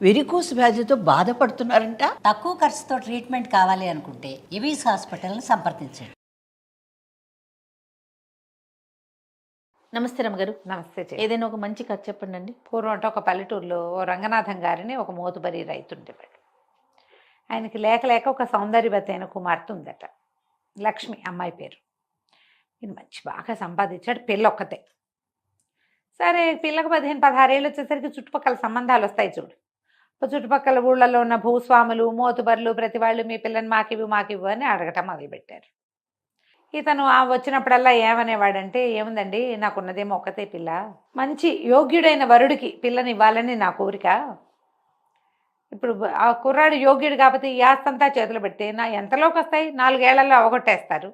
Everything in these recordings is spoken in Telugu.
వెరికోస్ వ్యాధితో బాధపడుతున్నారంట. తక్కువ ఖర్చుతో ట్రీట్మెంట్ కావాలి అనుకుంటే ఎవిస్ హాస్పిటల్ని సంప్రదించండి. నమస్తే రమ్మగారు. నమస్తే చెయ్యి. ఏదైనా ఒక మంచి కథ చెప్పండి అండి. పూర్వం అంటే ఒక పల్లెటూరులో ఓ రంగనాథం గారిని ఒక మోతుబరి రైతు ఉండేవాడు. ఆయనకి లేక లేక ఒక సౌందర్యవతి అయిన కుమార్తె ఉందట, లక్ష్మి అమ్మాయి పేరు. ఈయన మంచి బాగా సంపాదించాడు, పిల్ల ఒక్కతే. సరే పిల్లకు 15-16 ఏళ్ళు వచ్చేసరికి చుట్టుపక్కల సంబంధాలు వస్తాయి చూడు. చుట్టుపక్కల ఊళ్ళల్లో ఉన్న భూస్వాములు, మోతుబర్లు ప్రతి వాళ్ళు మీ పిల్లని మాకివ్వు అని అడగటం మొదలుపెట్టారు. ఇతను వచ్చినప్పుడల్లా ఏమనేవాడంటే, ఏముందండి నాకున్నదేమో ఒక్కతే పిల్ల, మంచి యోగ్యుడైన వరుడికి పిల్లని ఇవ్వాలని నా కోరిక. ఇప్పుడు ఆ కుర్రాడు యోగ్యుడు కాకపోతే ఈ ఆస్తంతా చేతులు పెడితే నా ఎంతలోకి వస్తాయి, 4 ఏళ్లలో అవగొట్టేస్తారు.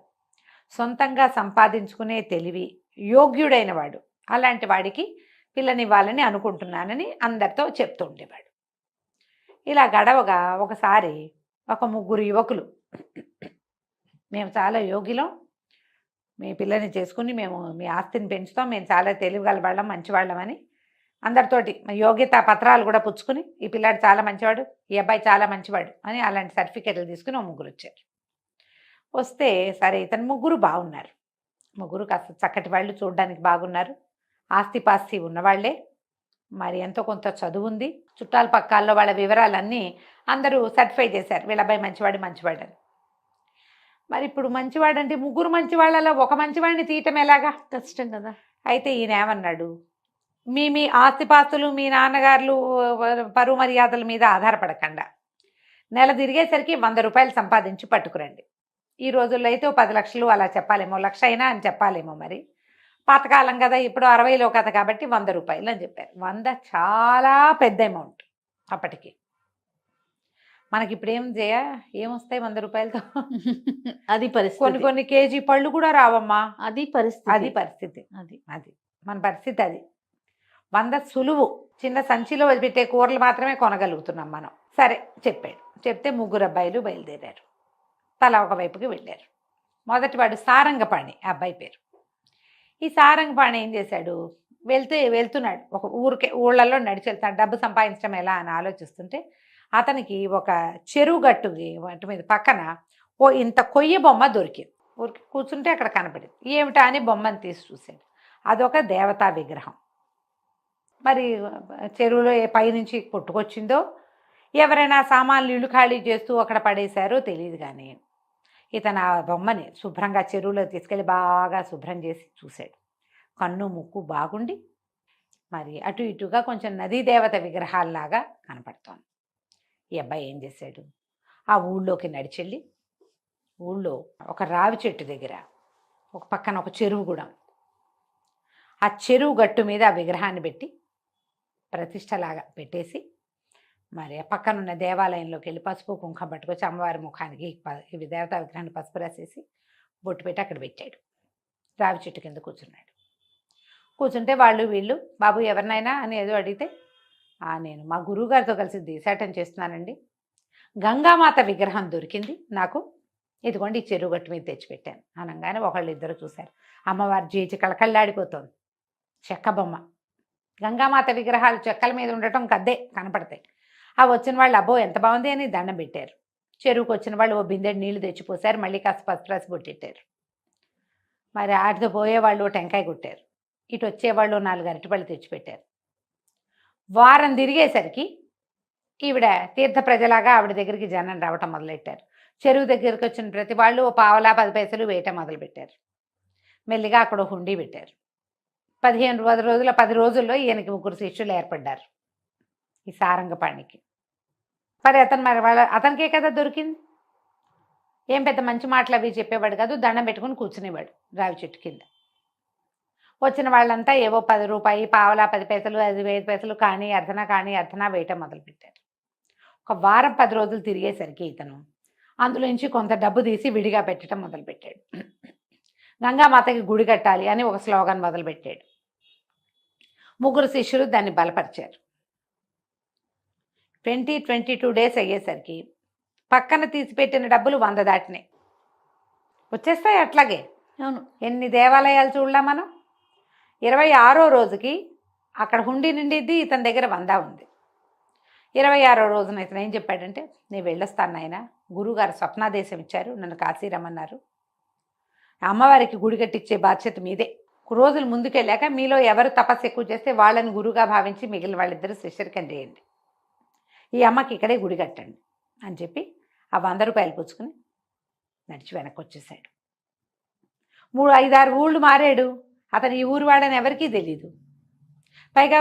సొంతంగా సంపాదించుకునే తెలివి, యోగ్యుడైన వాడు, అలాంటి వాడికి పిల్లనివ్వాలని అనుకుంటున్నానని అందరితో చెప్తూ ఉండేవాడు. ఇలా గడవగా ఒకసారి ఒక 3 యువకులు, మేము చాలా యోగ్యులం, మీ పిల్లని చేసుకుని మేము మీ ఆస్తిని పెంచుతాం, మేము చాలా తెలివిగల వాళ్ళం, మంచివాళ్ళం అని అందరితోటి యోగ్యతా పత్రాలు కూడా పుచ్చుకుని, ఈ పిల్లాడు చాలా మంచివాడు, ఈ అబ్బాయి చాలా మంచివాడు అని అలాంటి సర్టిఫికెట్లు తీసుకుని 3 వచ్చారు. వస్తే సరే ఇతను 3 బాగున్నారు, 3 కాస్త చక్కటి వాళ్ళు, చూడడానికి బాగున్నారు, ఆస్తిపాస్తి ఉన్నవాళ్లే, మరి ఎంతో కొంత చదువు ఉంది, చుట్టాల పక్కాల్లో వాళ్ళ వివరాలన్నీ అందరూ సర్టిఫై చేశారు, వీళ్ళ అబ్బాయి మంచివాడని. మరి ఇప్పుడు మంచివాడంటే 3 మంచివాళ్ళలో ఒక మంచివాడిని తీయటం ఎలాగా, కష్టం కదా. అయితే ఈయన ఏమన్నాడు, మీ ఆస్తిపాస్తులు మీ నాన్నగారులు పరువు మర్యాదల మీద ఆధారపడకుండా నెల తిరిగేసరికి 100 రూపాయలు సంపాదించి పట్టుకురండి. ఈ రోజుల్లో అయితే 10 లక్షలు అలా చెప్పాలేమో, 1,00,000 అయినా అని చెప్పాలేమో, మరి పాతకాలం కదా, ఇప్పుడు 60లో కథ కాబట్టి 100 రూపాయలు అని చెప్పారు. 100 చాలా పెద్ద అమౌంట్ అప్పటికి. మనకి ఇప్పుడు ఏమొస్తాయి 100 రూపాయలతో? అది పరిస్థితి. కొన్ని కేజీ పళ్ళు కూడా రావమ్మా. అది పరిస్థితి. అది మన పరిస్థితి. అది 100 సులువు, చిన్న సంచిలో పెట్టే కూరలు మాత్రమే కొనగలుగుతున్నాం మనం. సరే చెప్పాడు. చెప్తే 3 అబ్బాయిలు బయలుదేరారు, తలా ఒకవైపుకి వెళ్ళారు. మొదటివాడు సారంగపాణి, ఆ అబ్బాయి పేరు. ఈ సారంగపాణి ఏం చేశాడు, వెళ్తున్నాడు ఒక ఊళ్ళల్లో నడిచి వెళ్తాడు, డబ్బు సంపాదించడం ఎలా అని ఆలోచిస్తుంటే అతనికి ఒక చెరువు గట్టు మీద పక్కన ఓ ఇంత కొయ్య బొమ్మ దొరికింది. ఊరికి కూర్చుంటే అక్కడ కనపడింది. ఏమిటా అని బొమ్మను తీసి చూశాడు. అదొక దేవతా విగ్రహం. మరి చెరువులో పైనుంచి పుట్టుకొచ్చిందో, ఎవరైనా సామాన్లు ఇల్లు ఖాళీ చేస్తూ అక్కడ పడేశారో తెలియదు, కానీ ఇతను ఆ బొమ్మని శుభ్రంగా చెరువులో తీసుకెళ్ళి బాగా శుభ్రం చేసి చూశాడు. కన్ను ముక్కు బాగుండి మరి అటు ఇటుగా కొంచెం నదీ దేవత విగ్రహాల్లాగా కనపడుతోంది. ఈ అబ్బాయి ఏం చేశాడు, ఆ ఊళ్ళోకి నడిచెళ్ళి ఊళ్ళో ఒక రావి చెట్టు దగ్గర ఒక పక్కన ఒక చెరువు కూడా, ఆ చెరువు గట్టు మీద ఆ విగ్రహాన్ని పెట్టి ప్రతిష్టలాగా పెట్టేసి, మరి ఆ పక్కనున్న దేవాలయంలోకి వెళ్ళి పసుపు కుంకుమ పట్టుకొచ్చి అమ్మవారి ముఖానికి ఇవి దేవతా విగ్రహాన్ని పసుపు రాసేసి బొట్టు పెట్టి అక్కడ పెట్టాడు. రావి చెట్టు కింద కూర్చున్నాడు. కూర్చుంటే వాళ్ళు వీళ్ళు, బాబు ఎవరినైనా అని ఏదో అడిగితే, నేను మా గురువుగారితో కలిసి దేశాటం చేస్తున్నానండి, గంగామాత విగ్రహం దొరికింది నాకు, ఇదిగోండి ఈ చెరువు గట్టు మీద తెచ్చిపెట్టాను అనగానే ఒకళ్ళిద్దరు చూశారు. అమ్మవారి జీచి కళకళ్ళాడిపోతుంది, చెక్క బొమ్మ. గంగామాత విగ్రహాలు చెక్కల మీద ఉండటం కద్దే కనపడతాయి. ఆ వచ్చిన వాళ్ళు అబ్బో ఎంత బాగుంది అని దండం పెట్టారు. చెరువుకు వచ్చిన వాళ్ళు ఓ బిందెడు నీళ్లు తెచ్చిపోసారు, మళ్ళీ కాస్త పసుపు రాసి బొట్టెట్టారు. మరి ఆటితో పోయేవాళ్ళు టెంకాయ కొట్టారు, ఇటు వచ్చేవాళ్ళు 4 అరటిపళ్ళు తెచ్చిపెట్టారు. వారం తిరిగేసరికి ఈవిడ తీర్థ ప్రజలాగా ఆవిడ దగ్గరికి జనం రావటం మొదలెట్టారు. చెరువు దగ్గరికి వచ్చిన ప్రతి వాళ్ళు ఓ పావలా 10 పైసలు వేయటం మొదలుపెట్టారు. మెల్లిగా అక్కడ హుండీ పెట్టారు. 10 రోజుల్లో ఈయనకి 3 శిష్యులు ఏర్పడ్డారు, ఈ సారంగపాణికి. మరి అతనికే కదా దొరికింది, ఏం పెద్ద మంచి మాటలు అవి చెప్పేవాడు కాదు, దండం పెట్టుకుని కూర్చునేవాడు రావి చెట్టు కింద. వచ్చిన వాళ్ళంతా ఏవో 10 రూపాయి, పావలా 10 పైసలు, 5 పైసలు కానీ అర్ధనా వేయటం మొదలుపెట్టారు. ఒక వారం 10 రోజులు తిరిగేసరికి ఇతను అందులోంచి కొంత డబ్బు తీసి విడిగా పెట్టడం మొదలుపెట్టాడు. గంగామాతకి గుడి కట్టాలి అని ఒక స్లోగన్ మొదలుపెట్టాడు. 3 శిష్యులు దాన్ని బలపరిచారు. 22 డేస్ అయ్యేసరికి పక్కన తీసిపెట్టిన డబ్బులు 100 దాటినాయి. వచ్చేస్తాయి అట్లాగే. అవును, ఎన్ని దేవాలయాలు చూడలా మనం. 26వ రోజుకి అక్కడ హుండీ నిండిద్ది, ఇతని దగ్గర 100 ఉంది. 26వ రోజున ఇతను ఏం చెప్పాడంటే, నేను వెళ్ళొస్తాను నాయన, గురువుగారు స్వప్నాదేశం ఇచ్చారు, నన్ను కాశీ రమ్మన్నారు, అమ్మవారికి గుడి కట్టించే బాధ్యత మీదే. రోజులు ముందుకెళ్ళాక మీలో ఎవరు తపస్సు ఎక్కువ చేస్తే వాళ్ళని గురువుగా భావించి మిగిలిన వాళ్ళిద్దరూ శిష్యరికం చేయండి, ఈ అమ్మకి ఇక్కడే గుడి కట్టండి అని చెప్పి ఆ 100 రూపాయలు పుచ్చుకుని నడిచి వెనక్కి వచ్చేసాడు. 5-6 ఊళ్ళు మారాడు. అతను ఈ ఊరు వాడని ఎవరికీ తెలీదు. పైగా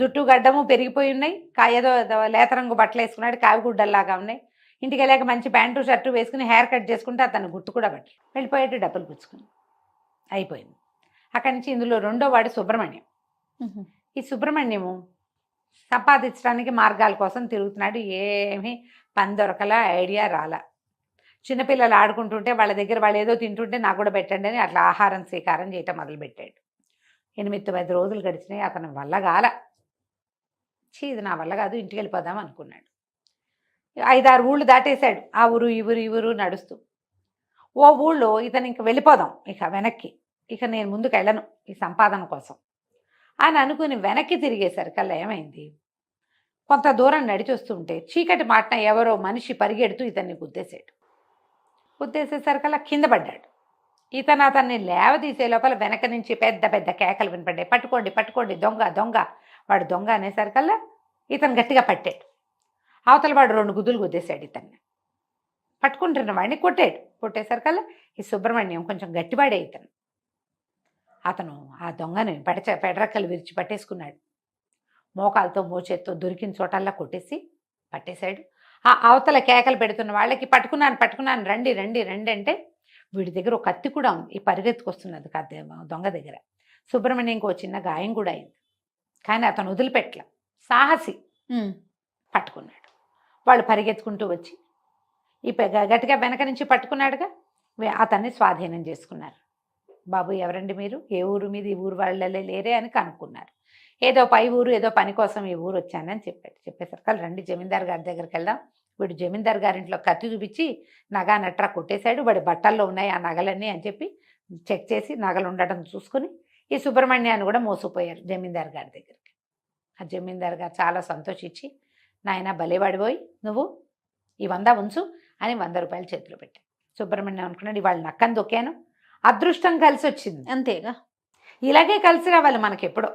జుట్టు గడ్డము పెరిగిపోయి ఉన్నాయి, ఏదో లేత రంగు బట్టలు వేసుకున్నాడు, కావిగుడ్డల్లాగా ఉన్నాయి. ఇంటికి వెళ్ళాక మంచి ప్యాంటు షర్టు వేసుకుని హెయిర్ కట్ చేసుకుంటే అతను గుర్తు కూడా బట్టలు వెళ్ళిపోయాడు, డబ్బులు పుచ్చుకుని అయిపోయింది. అక్కడి నుంచి ఇందులో రెండో వాడు సుబ్రహ్మణ్యం. ఈ సుబ్రహ్మణ్యము సంపాదించడానికి మార్గాల కోసం తిరుగుతున్నాడు. ఏమీ పని దొరకలా, ఐడియా రాలా. చిన్నపిల్లలు ఆడుకుంటుంటే వాళ్ళ దగ్గర వాళ్ళు ఏదో తింటుంటే నాకు కూడా పెట్టండి అని అట్లా ఆహారం స్వీకారం చేయటం మొదలుపెట్టాడు. 8-10 రోజులు గడిచినాయి. అతని వల్ల కాల. ఇది నా వల్ల కాదు, ఇంటికి వెళ్ళిపోదాం అనుకున్నాడు. 5-6 ఊళ్ళు దాటేశాడు. ఆ ఊరు ఈ ఊరు ఈ ఊరు నడుస్తూ ఓ ఊళ్ళో ఇతను ఇంక వెళ్ళిపోదాం ఇక వెనక్కి, ఇక నేను ముందుకు వెళ్ళను ఈ సంపాదన కోసం అని అనుకుని వెనక్కి తిరిగేసరికల్లా ఏమైంది, కొంత దూరం నడిచి వస్తుంటే చీకటి మాటన ఎవరో మనిషి పరిగెడుతూ ఇతన్ని గుద్దేశాడు. గుద్దేసేసరికల్లా కింద పడ్డాడు. ఇతను అతన్ని లేవదీసే లోపల వెనక నుంచి పెద్ద పెద్ద కేకలు వినపడ్డాయి. పట్టుకోండి పట్టుకోండి, దొంగ దొంగ, వాడు దొంగ అనేసరికల్లా ఇతను గట్టిగా పట్టాడు. అవతల వాడు 2 గుద్దులు గుద్దేశాడు. ఇతన్ని పట్టుకుంటున్న వాడిని కొట్టాడు. కొట్టేసరికల్లా ఈ సుబ్రహ్మణ్యం కొంచెం గట్టివాడే. అతను ఆ దొంగని పెడరక్కలు విరిచి పట్టేసుకున్నాడు. మోకాలతో మోచేత్తో దొరికిన చోటల్లా కొట్టేసి పట్టేశాడు. ఆ అవతల కేకలు పెడుతున్న వాళ్ళకి పట్టుకున్నాను పట్టుకున్నాను, రండి రండి రండి అంటే వీడి దగ్గర ఒక కత్తి కూడా ఉంది. ఈ పరిగెత్తుకొస్తున్నది కత్తి దొంగ దగ్గర. సుబ్రహ్మణ్యంకి ఒక చిన్న గాయం కూడా అయింది. కానీ అతను వదిలిపెట్టల, సాహసి, పట్టుకున్నాడు. వాళ్ళు పరిగెత్తుకుంటూ వచ్చి ఈ గట్టిగా వెనక నుంచి పట్టుకున్నాడుగా, అతన్ని స్వాధీనం చేసుకున్నారు. బాబు ఎవరండి మీరు, ఏ ఊరు మీద, ఈ ఊరు వాళ్ళే లేరే అని కనుక్కున్నారు. ఏదో పై ఊరు, ఏదో పని కోసం ఈ ఊరు వచ్చానని చెప్పాడు. చెప్పేసరికి రండి జమీందార్ గారి దగ్గరికి వెళ్దాం. వీడు జమీందార్ గారింట్లో కత్తి చూపించి నగా నట్రా కొట్టేశాడు, వాడి బట్టల్లో ఉన్నాయి ఆ నగలన్నీ అని చెప్పి చెక్ చేసి నగలు ఉండడం చూసుకుని ఈ సుబ్రహ్మణ్యాన్ని కూడా మోసుకుపోయారు జమీందార్ గారి దగ్గరికి. ఆ జమీందార్ గారు చాలా సంతోషించి, నాయన భలేవాడిపోయి నువ్వు ఈ 100 ఉంచు అని 100 రూపాయలు చేతిలో పెట్టాడు. సుబ్రహ్మణ్యం అనుకున్నాడు, ఇవాళ నక్కని దొక్కాను, అదృష్టం కలిసి వచ్చింది, అంతేగా, ఇలాగే కలిసి రావాలి మనకెప్పుడో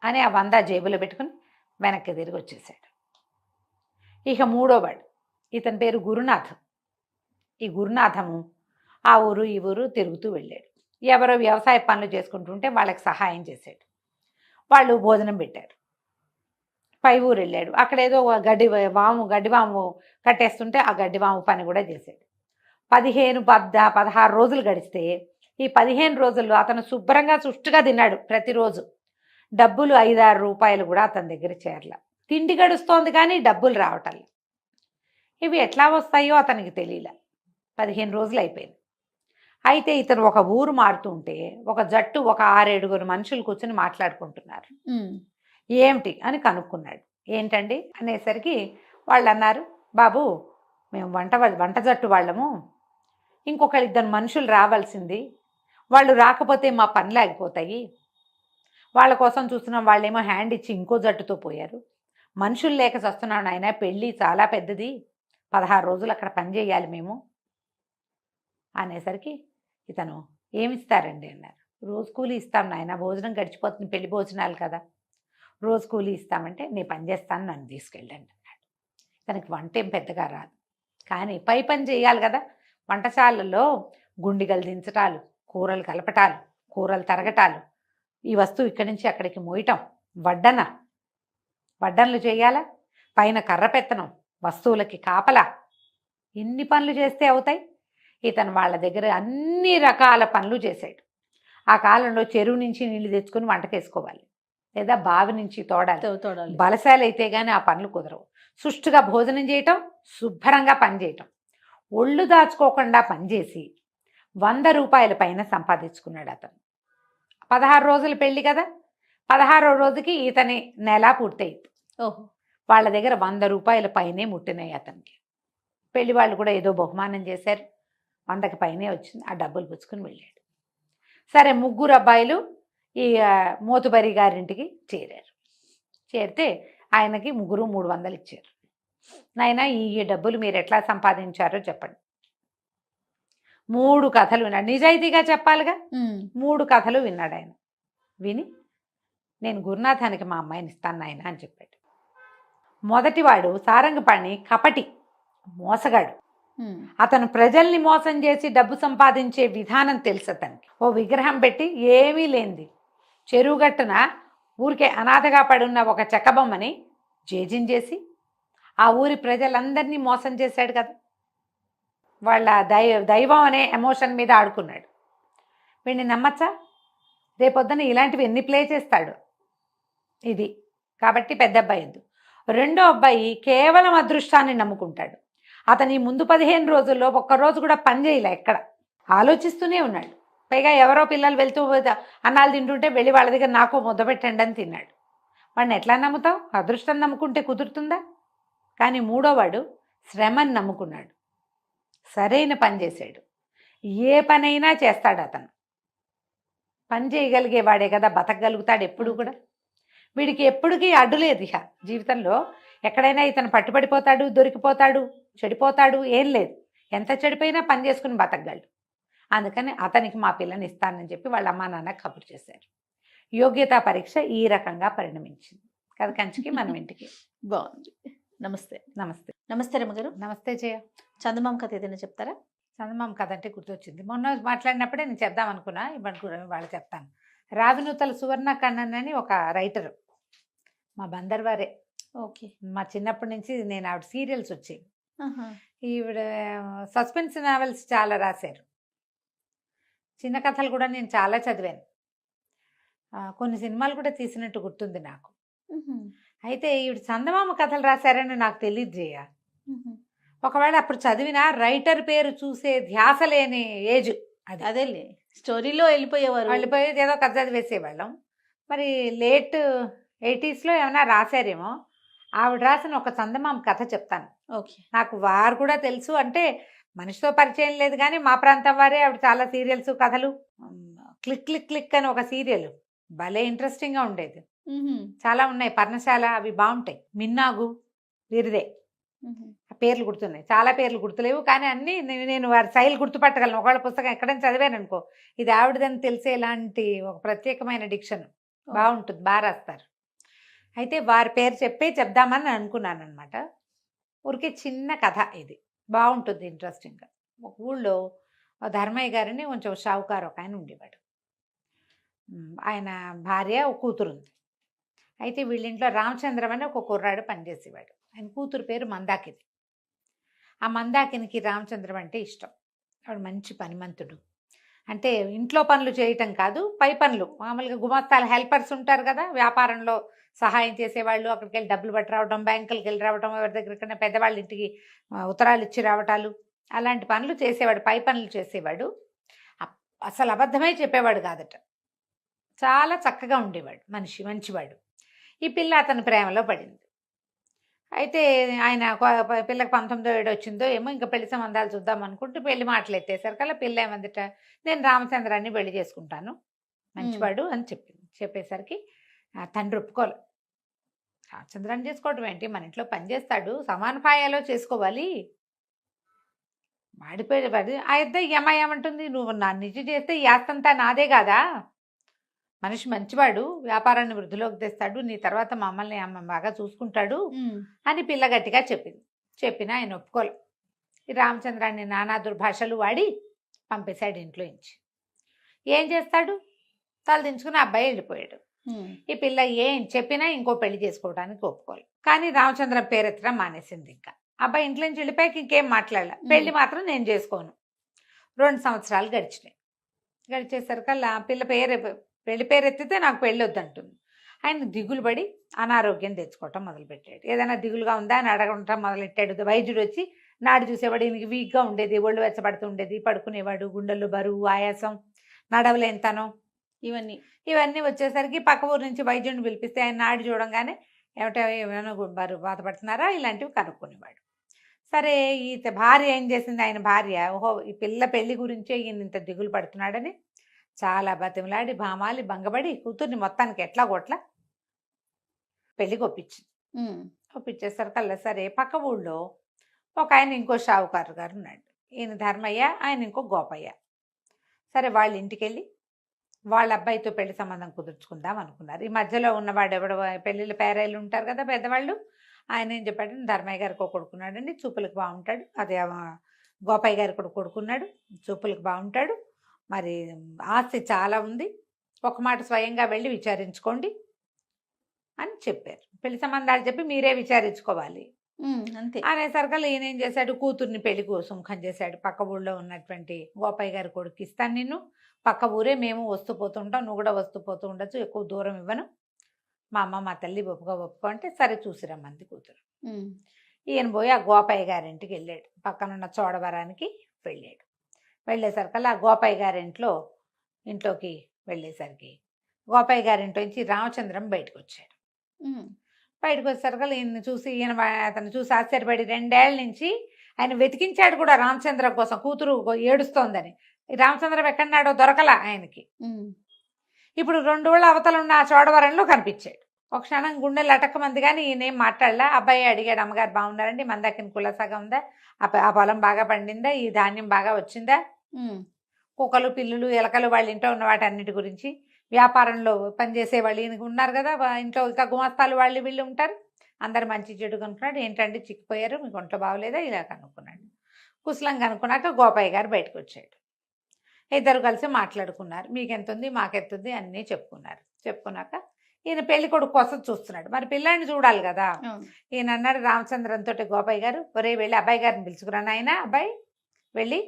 అని ఆ 100 జేబులో పెట్టుకుని వెనక్కి తిరిగి వచ్చేసాడు. ఇక మూడోవాడు, ఇతని పేరు గురునాథం. ఈ గురునాథము ఆ ఊరు ఈ ఊరు తిరుగుతూ వెళ్ళాడు. ఎవరో వ్యవసాయ పనులు చేసుకుంటుంటే వాళ్ళకి సహాయం చేశాడు. వాళ్ళు భోజనం పెట్టారు. పై ఊరు వెళ్ళాడు. అక్కడ ఏదో గడ్డివాము కట్టేస్తుంటే ఆ గడ్డివాము పని కూడా చేశాడు. 16 రోజులు గడిస్తే ఈ 15 రోజుల్లో అతను శుభ్రంగా సుష్టుగా తిన్నాడు ప్రతిరోజు. డబ్బులు 5-6 రూపాయలు కూడా అతని దగ్గర చేరల. తిండి గడుస్తోంది కానీ డబ్బులు రావటం. ఇవి ఎట్లా వస్తాయో అతనికి తెలియలే. 15 రోజులు అయిపోయింది. అయితే ఇతను ఒక ఊరు మారుతుంటే ఒక జట్టు, ఒక 6-7 మనుషులు కూర్చొని మాట్లాడుకుంటున్నారు. ఏమిటి అని కనుక్కున్నాడు. ఏంటండి అనేసరికి వాళ్ళు అన్నారు, బాబు మేము వంట జట్టు వాళ్ళము, ఇంకొక 2 మనుషులు రావాల్సింది, వాళ్ళు రాకపోతే మా పనులు ఆగిపోతాయి, వాళ్ళ కోసం చూస్తున్నాం, వాళ్ళేమో హ్యాండ్ ఇచ్చి ఇంకో జట్టుతో పోయారు, మనుషులు లేక చస్తున్నాను ఆయన, పెళ్ళి చాలా పెద్దది, 16 రోజులు అక్కడ పని చేయాలి మేము అనేసరికి ఇతను ఏమిస్తారండి అన్నారు. రోజు కూలీ ఇస్తాం నాయన, భోజనం గడిచిపోతుంది, పెళ్లి భోజనాలు కదా, రోజు కూలీ ఇస్తామంటే నేను పని చేస్తాను, నన్ను తీసుకెళ్ళండి అన్నాడు. తనకి వంట ఏం పెద్దగా రాదు, కానీ పై పని చేయాలి కదా. వంటశాలలో గుండిగలు దించటాలు, కూరలు కలపటాలు, కూరలు తరగటాలు, ఈ వస్తువు ఇక్కడి నుంచి అక్కడికి మోయటం, వడ్డనలు చేయాలా, పైన కర్ర పెత్తనం, వస్తువులకి కాపలా, ఇన్ని పనులు చేస్తే అవుతాయి. ఇతను వాళ్ళ దగ్గర అన్ని రకాల పనులు చేశాడు. ఆ కాలంలో చెరువు నుంచి నీళ్లు తెచ్చుకొని వంటకేసుకోవాలి, లేదా బావి నుంచి తోడాలి. బలశాలు అయితే కానీ ఆ పనులు కుదరవు. సుష్టుగా భోజనం చేయటం, శుభ్రంగా పని చేయటం, ఒళ్ళు దాచుకోకుండా పనిచేసి 100 రూపాయల పైన సంపాదించుకున్నాడు అతను. 16 రోజులు పెళ్ళి కదా, 16వ రోజుకి ఇతని నెల పూర్తయింది. వాళ్ళ దగ్గర 100 రూపాయల పైనే ముట్టినాయి అతనికి. పెళ్లి వాళ్ళు కూడా ఏదో బహుమానం చేశారు, 100కి పైనే వచ్చింది. ఆ డబ్బులు పుచ్చుకుని వెళ్ళాడు. సరే, 3 అబ్బాయిలు ఈ మోతుబరి గారింటికి చేరారు. చేరితే ఆయనకి ముగ్గురు 300 ఇచ్చారు. నాయనా ఈ డబ్బులు మీరు ఎట్లా సంపాదించారో చెప్పండి. 3 కథలు విన్నాడు. నిజాయితీగా చెప్పాలిగా. 3 కథలు విన్నాడు ఆయన. విని నేను గురునాథానికి మా అమ్మాయిని ఇస్తాను నాయన అని చెప్పాడు. మొదటివాడు సారంగపాణి కపటి, మోసగాడు. అతను ప్రజల్ని మోసం చేసి డబ్బు సంపాదించే విధానం తెలుసు అతనికి. ఓ విగ్రహం పెట్టి ఏమీ లేనిది చెరువుగట్టున ఊరికే అనాథగా పడున్న ఒక చెక్కబొమ్మని జేజిన్ చేసి ఆ ఊరి ప్రజలందరినీ మోసం చేశాడు కదా. వాళ్ళ దైవం అనే ఎమోషన్ మీద ఆడుకున్నాడు. వీడిని నమ్మచ్చా? రేపొద్దున ఇలాంటివి ఎన్ని ప్లే చేస్తాడు. ఇది కాబట్టి పెద్ద అబ్బాయి వద్దు. రెండో అబ్బాయి కేవలం అదృష్టాన్ని నమ్ముకుంటాడు. అతని ముందు 15 రోజుల్లో ఒక్కరోజు కూడా పని చేయలే, ఎక్కడ ఆలోచిస్తూనే ఉన్నాడు. పైగా ఎవరో పిల్లలు వెళ్తూ అన్నాలు తింటుంటే వెళ్ళి వాళ్ళ దగ్గర నాకు ముద్ద పెట్టండి అని తిన్నాడు. వాడిని ఎట్లా నమ్ముతావు? అదృష్టం నమ్ముకుంటే కుదురుతుందా? కానీ మూడోవాడు శ్రమని నమ్ముకున్నాడు. సరైన పని చేశాడు. ఏ పనైనా చేస్తాడు అతను. పని చేయగలిగేవాడే కదా బతకగలుగుతాడు ఎప్పుడు కూడా. వీడికి ఎప్పటికీ అడ్డు లేదు ఇక జీవితంలో. ఎక్కడైనా ఇతను పట్టుబడిపోతాడు, దొరికిపోతాడు, చెడిపోతాడు, ఏం లేదు. ఎంత చెడిపోయినా పని చేసుకుని బతకగలడు. అందుకని అతనికి మా పిల్లని ఇస్తానని చెప్పి వాళ్ళ అమ్మా నాన్న కబురు చేశారు. యోగ్యతా పరీక్ష ఈ రకంగా పరిణమించింది. కథ కంచికి మనం ఇంటికి. బాగుంది. నమస్తే. నమస్తే. నమస్తే రమ్మగారు. నమస్తే జయ. చందమామ కథ ఏదైనా చెప్తారా? చందమామ కథ అంటే గుర్తొచ్చింది. మొన్న మాట్లాడినప్పుడే నేను చెప్దాం అనుకున్నా, ఇప్పుడు వాళ్ళు చెప్తాను. రావినూతల సువర్ణ కണ്ണన్ అని ఒక రైటరు, మా బందర్వారే. ఓకే. మా చిన్నప్పటి నుంచి నేను ఆవిడ సీరియల్స్ వచ్చేవి. ఈవిడ సస్పెన్స్ నావెల్స్ చాలా రాశారు. చిన్న కథలు కూడా నేను చాలా చదివాను. కొన్ని సినిమాలు కూడా తీసినట్టు గుర్తుంది నాకు. అయితే ఈవిడ చందమామ కథలు రాశారని నాకు తెలియదు జయ. ఒకవేళ అప్పుడు చదివినా రైటర్ పేరు చూసే ధ్యాస లేని ఏజ్ అది. అదేలే, స్టోరీలో వెళ్ళిపోయేవారు. వెళ్ళిపోయేది ఏదో కథ చదివేసేవాళ్ళం. మరి లేట్ 80sలో ఏమైనా రాశారేమో. ఆవిడ రాసిన ఒక చందమామ కథ చెప్తాను. ఓకే. నాకు వారు కూడా తెలుసు, అంటే మనిషితో పరిచయం లేదు కానీ మా ప్రాంతం వారే. ఆవిడ చాలా సీరియల్స్ కథలు. క్లిక్ క్లిక్ క్లిక్ అని ఒక సీరియల్ భలే ఇంట్రెస్టింగ్గా ఉండేది. చాలా ఉన్నాయి. పర్ణశాల అవి బాగుంటాయి. మిన్నాగు వీరిదే. పేర్లు గుర్తున్నాయి, చాలా పేర్లు గుర్తులేవు కానీ అన్నీ నేను వారి శైలి గుర్తుపట్టగలను. ఒకవేళ పుస్తకం ఎక్కడైనా చదివాను అనుకో, ఇది ఆవిడదని తెలిసేలాంటి ఒక ప్రత్యేకమైన డిక్షన్ బాగుంటుంది, బాగా రాస్తారు. అయితే వారి పేరు చెప్దామని అనుకున్నాను అనమాట. ఊరికే చిన్న కథ ఇది, బాగుంటుంది ఇంట్రెస్టింగ్గా. ఒక ఊళ్ళో ధర్మయ్య గారిని కొంచెం షావుకారు ఒక ఆయన ఉండేవాడు. ఆయన భార్య ఒక కూతురు ఉంది. అయితే వీళ్ళింట్లో రామచంద్రం అని ఒక కుర్రాడు పనిచేసేవాడు. ఆయన కూతురు పేరు మందాకిని. ఆ మందాకినికి రామచంద్రం అంటే ఇష్టం. వాడు మంచి పనిమంతుడు. అంటే ఇంట్లో పనులు చేయటం కాదు, పై పనులు మామూలుగా గుమస్తాలు హెల్పర్స్ ఉంటారు కదా, వ్యాపారంలో సహాయం చేసేవాళ్ళు. అక్కడికి వెళ్ళి డబ్బులు పట్టి రావడం, బ్యాంకులకి వెళ్ళి రావడం, ఎవరి దగ్గరికైనా పెద్దవాళ్ళ ఇంటికి ఉత్తరాలు ఇచ్చి రావటాలు, అలాంటి పనులు చేసేవాడు. పై పనులు చేసేవాడు. అసలు అబద్ధమే చెప్పేవాడు కాదట. చాలా చక్కగా ఉండేవాడు మనిషి, మంచివాడు. ఈ పిల్ల అతని ప్రేమలో పడింది. అయితే ఆయన పిల్లకి 19 ఏడు వచ్చిందో ఏమో, ఇంకా పెళ్లి సంబంధాలు చూద్దాం అనుకుంటూ పెళ్లి మాటలు ఎత్తేసరికల్లా పిల్ల ఏమందిట, నేను రామచంద్రాన్ని పెళ్లి చేసుకుంటాను, మంచివాడు అని చెప్పింది. చెప్పేసరికి తండ్రి ఒప్పుకోలే. రామచంద్రాన్ని చేసుకోవటం ఏంటి, మన ఇంట్లో పని చేస్తాడు, సమాన పాయాలో చేసుకోవాలి. వాడిపోయి ఆ ఇద్దరు ఈ అమ్మాయి ఏమంటుంది, నువ్వు నా నిజం చేస్తే ఈ ఆస్తంతా నాదే కాదా, మనిషి మంచివాడు, వ్యాపారాన్ని వృద్ధిలోకి తెస్తాడు, నీ తర్వాత మమ్మల్ని అమ్మ బాగా చూసుకుంటాడు అని పిల్ల గట్టిగా చెప్పింది. చెప్పినా ఆయన ఒప్పుకోలే. ఈ రామచంద్రాన్ని నానా దుర్భాషలు వాడి పంపేశాడు ఇంట్లో నుంచి. ఏం చేస్తాడు, తల దించుకుని అబ్బాయి వెళ్ళిపోయాడు. ఈ పిల్ల ఏం చెప్పినా ఇంకో పెళ్లి చేసుకోవడానికి ఒప్పుకోలే. కానీ రామచంద్రం పేరెత్తడం మానేసింది. ఇంకా అబ్బాయి ఇంట్లో నుంచి వెళ్ళిపోయాక ఇంకేం మాట్లాడలే. పెళ్లి మాత్రం నేను చేసుకోను. 2 సంవత్సరాలు గడిచినాయి. గడిచేసరికల్లా పిల్ల పెళ్లి పేరు ఎత్తితే నాకు పెళ్ళి వద్దంటుంది. ఆయన దిగులు పడి అనారోగ్యం తెచ్చుకోవటం మొదలుపెట్టాడు. ఏదైనా దిగులుగా ఉందా అని అడగటం మొదలెట్టాడు. వైద్యుడు వచ్చి నాడి చూసేవాడు. ఈయనకి వీక్గా ఉండేది, ఒళ్ళు వెచ్చబడుతూ ఉండేది, పడుకునేవాడు, గుండెల్లో బరువు, ఆయాసం, నడవలేనితనం, ఇవన్నీ వచ్చేసరికి పక్క ఊరు నుంచి వైద్యుడిని పిలిపిస్తే ఆయన నాడి చూడంగానే ఏమైనా బరువు బాధపడుతున్నారా ఇలాంటివి కనుక్కునేవాడు. సరే ఈ భార్య ఏం చేసింది, ఆయన భార్య ఓహో ఈ పిల్ల పెళ్లి గురించే ఈయన ఇంత దిగులు పడుతున్నాడని చాలా బతిమలాడి భామాలి భంగపడి కూతుర్ని మొత్తానికి ఎట్లా కొట్లా పెళ్లికి ఒప్పించింది. ఒప్పించేసరికల్లా సరే పక్క ఊళ్ళో ఒక ఆయన ఇంకో షావుకారు గారు ఉన్నాడు. ఈయన ధర్మయ్య, ఆయన ఇంకో గోపయ్య. సరే వాళ్ళ ఇంటికి వెళ్ళి వాళ్ళ అబ్బాయితో పెళ్లి సంబంధం కుదుర్చుకుందాం అనుకున్నారు. ఈ మధ్యలో ఉన్నవాడు ఎవడు పెళ్ళిళ్ళ పేరాయిలు ఉంటారు కదా పెద్దవాళ్ళు, ఆయన ఏం చెప్పాడంటే ధర్మయ్య గారికి ఒక కొడుకున్నాడండి, చూపులకు బాగుంటాడు. అదే గోపయ్య గారికి కూడా కొడుకున్నాడు, చూపులకు బాగుంటాడు, మరి ఆస్తి చాలా ఉంది, ఒక మాట స్వయంగా వెళ్ళి విచారించుకోండి అని చెప్పారు. పెళ్లి సంబంధాలు చెప్పి మీరే విచారించుకోవాలి అంతే. అనేసరికల్లా ఈయన ఏం చేశాడు, కూతుర్ని పెళ్లి సుముఖం చేశాడు. పక్క ఊళ్ళో ఉన్నటువంటి గోపయ్య గారి కొడుకు ఇస్తాను నిన్ను, పక్క ఊరే, మేము వస్తూ పోతుంటాం, నువ్వు కూడా వస్తూ పోతూ ఉండొచ్చు, ఎక్కువ దూరం ఇవ్వను, మా అమ్మ మా తల్లి ఒప్పుకో అంటే సరే చూసిరమ్మంది కూతురు. ఈయన పోయి ఆ గోపయ్య గారింటికి వెళ్ళాడు. పక్కనున్న చోడవరానికి వెళ్ళాడు. వెళ్ళేసరికల్లా ఆ గోపయ్య ఇంట్లోకి వెళ్ళేసరికి గోపయ్య గారింట్లో నుంచి రామచంద్రం బయటకు వచ్చాడు. బయటకు వచ్చేసరికల్లా అతను చూసి ఆశ్చర్యపడి 2 ఏళ్ల నుంచి ఆయన వెతికించాడు కూడా రామచంద్రం కోసం, కూతురు ఏడుస్తోందని. రామచంద్రం ఎక్కడన్నాడో దొరకలా ఆయనకి. ఇప్పుడు 2 ఊళ్ళ అవతల ఉన్న ఆ చోడవరంలో కనిపించాడు. ఒక క్షణం గుండెలు అటక్కమంది కానీ ఈయనేం మాట్లాడలా. అబ్బాయి అడిగాడు, అమ్మగారు బాగున్నారండి, మన దగ్గర కులసగా ఉందా, ఆ పొలం బాగా పండిందా, ఈ ధాన్యం బాగా వచ్చిందా, కుక్కలు పిల్లులు ఎలకలు వాళ్ళ ఇంట్లో ఉన్న వాటి అన్నిటి గురించి, వ్యాపారంలో పనిచేసే వాళ్ళు ఈయనకు ఉన్నారు కదా ఇంట్లో, ఇంకా గుమస్తాలు వాళ్ళు వీళ్ళు ఉంటారు, అందరు మంచి చెడు కనుక్కున్నాడు. ఏంటంటే చిక్కిపోయారు, మీకు ఒంట్లో బాగోలేదా, ఇలా కనుక్కున్నాడు. కుశలం కనుక్కున్నాక గోపయ్య గారు బయటకు వచ్చాడు. ఇద్దరు కలిసి మాట్లాడుకున్నారు. మీకెంత ఉంది మాకెంతుంది అన్నీ చెప్పుకున్నాక ఈయన పెళ్లి కొడుకు కోసం చూస్తున్నాడు. మరి పిల్లాడిని చూడాలి కదా. ఈయన అన్నాడు రామచంద్రంతో గోపయ్య గారు, ఒరే వెళ్ళి అబ్బాయి గారిని పిలుచుకురాను, ఆయన అబ్బాయి వెళ్ళి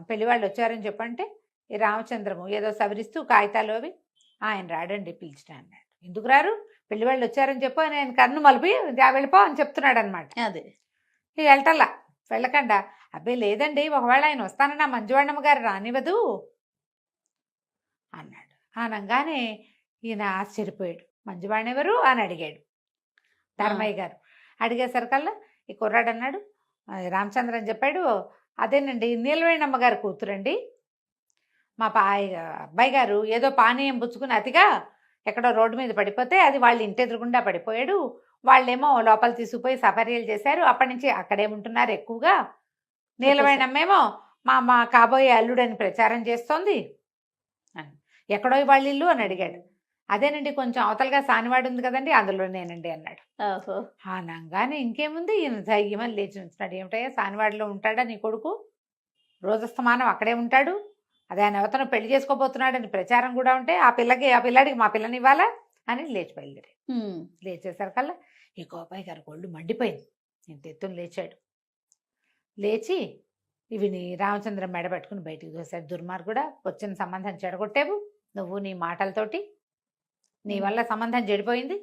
పెళ్లి వాళ్ళు వచ్చారని చెప్పంటే ఈ రామచంద్రము ఏదో సవరిస్తూ కాగితాలు అవి, ఆయన రాడండి పిలిచిన అన్నాడు. ఎందుకు రారు, పెళ్లి వాళ్ళు వచ్చారని చెప్పు, ఆయన కన్ను మలిపి వెళ్ళిపో అని చెప్తున్నాడు అనమాట. అదే వెళ్ళటల్లా, వెళ్ళకుండా అబ్బాయి లేదండి, ఒకవేళ ఆయన వస్తానన్నా మంజువాణమ్మ గారు రానివ్వదు అన్నాడు. అనగానే ఈయన ఆశ్చర్యపోయాడు. మంజువాణి ఎవరు అని అడిగాడు ధర్మయ్య గారు. అడిగేసరికల్లా ఈ కుర్రాడు అన్నాడు, రామచంద్రన్ చెప్పాడు, అదేనండి నీలవేణమ్మ గారి కూతురండి, మా అబ్బాయి గారు ఏదో పానీయం పుచ్చుకుని అతిగా ఎక్కడో రోడ్డు మీద పడిపోతే అది వాళ్ళ ఇంటి ఎదురుగుండా పడిపోయాడు, వాళ్ళేమో లోపల తీసుకుపోయి సఫర్యలు చేశారు, అప్పటి నుంచి అక్కడేముంటున్నారు ఎక్కువగా, నీలవేణమ్మేమో మా కాబోయే అల్లుడని ప్రచారం చేస్తోంది అని. ఎక్కడో వాళ్ళ ఇల్లు అని అడిగాడు. అదేనండి కొంచెం అవతలగా సానివాడు ఉంది కదండి, అందులో నేనండి అన్నాడు. అనగానే ఇంకేముంది, ఈయన ధైర్యమని లేచి ఉంచున్నాడు. ఏమిటయ్యా సానివాడిలో ఉంటాడా నీ కొడుకు, రోజస్తమానం అక్కడే ఉంటాడు, అదే ఆయన ఎవతను పెళ్లి చేసుకోబోతున్నాడని ప్రచారం కూడా ఉంటే ఆ పిల్లాడికి మా పిల్లని ఇవ్వాలా అని లేచి బయలుదేరి. లేచేసరికల్లా ఈ గోపాయి గారు ఒళ్ళు మండిపోయింది. ఇంత ఎత్తున లేచాడు. లేచి ఇవి నీ రామచంద్రం మెడ పెట్టుకుని బయటికి దోశాడు. దుర్మార్గుడా, వచ్చిన సంబంధం చెడగొట్టావు నువ్వు నీ మాటలతోటి, నీ వల్ల సంబంధం చెడిపోయింది,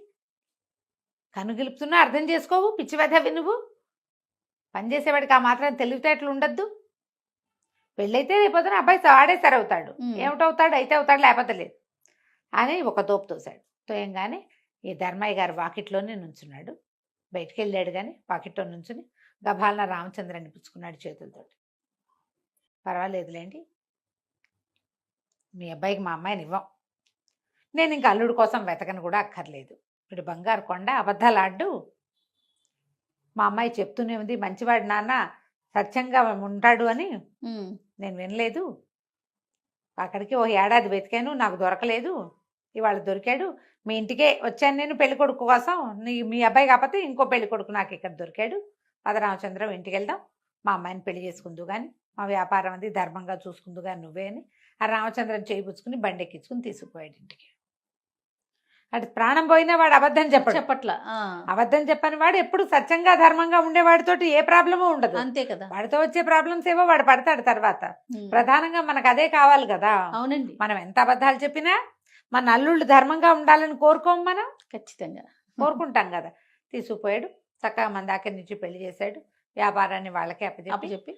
కనుగిలుపుతున్నా అర్థం చేసుకోవు, పిచ్చి వెధవి నువ్వు, పనిచేసేవాడికి ఆ మాత్రం తెలివితేటలు ఉండద్దు, పెళ్ళైతే రేపొద్దున అబ్బాయి వాడే సరవుతాడు, ఏమిటవుతాడు అయితే అవుతాడు లేకపోతే లేదు అని ఒక తోపు తోశాడు. తోయంగానే ఈ ధర్మయ్య గారు వాకిట్లోనే నుంచున్నాడు. బయటికి వెళ్ళాడు కానీ వాకిట్లో నుంచుని గభాలన రామచంద్రాన్ని పుచ్చుకున్నాడు చేతులతోటి. పర్వాలేదులేండి, మీ అబ్బాయికి మా అమ్మాయిని ఇవ్వం, నేను ఇంకా అల్లుడు కోసం వెతకను కూడా అక్కర్లేదు, ఇప్పుడు బంగారు కొండ అబద్ధాలు ఆడ్డు, మా అమ్మాయి చెప్తూనే ఉంది మంచివాడు నాన్న సత్యంగా ఉంటాడు అని, నేను వినలేదు, అక్కడికి 1 ఏడాది వెతికాను నాకు దొరకలేదు, ఇవాళ దొరికాడు, మీ ఇంటికే వచ్చాను నేను పెళ్లి కొడుకు కోసం, మీ అబ్బాయి కాకపోతే ఇంకో పెళ్లి కొడుకు నాకు ఇక్కడ దొరికాడు, రామచంద్రం ఇంటికి వెళ్దాం, మా అమ్మాయిని పెళ్లి చేసుకుందు కానీ మా వ్యాపారం అది ధర్మంగా చూసుకుందు కానీ నువ్వే అని ఆ రామచంద్రం చేయిపుచ్చుకుని బండెక్కించుకుని తీసుకుపోయాడు ఇంటికి. అటు ప్రాణం పోయినా వాడు అబద్ధం చెప్పట్ల. అబద్ధం చెప్పని వాడు ఎప్పుడు సత్యంగా ధర్మంగా ఉండేవాడితోటి ఏ ప్రాబ్లమూ ఉండదు. అంతే కదా, వాడితో వచ్చే ప్రాబ్లమ్స్ ఏవో వాడు పడతాడు తర్వాత. ప్రధానంగా మనకు అదే కావాలి కదా. అవునండి, మనం ఎంత అబద్ధాలు చెప్పినా మన అల్లుళ్ళు ధర్మంగా ఉండాలని కోరుకోము, మనం ఖచ్చితంగా కోరుకుంటాం కదా. తీసుకుపోయాడు, చక్కగా మన దగ్గర నుంచి పెళ్లి చేశాడు, వ్యాపారాన్ని వాళ్ళకే అప్పచెప్పి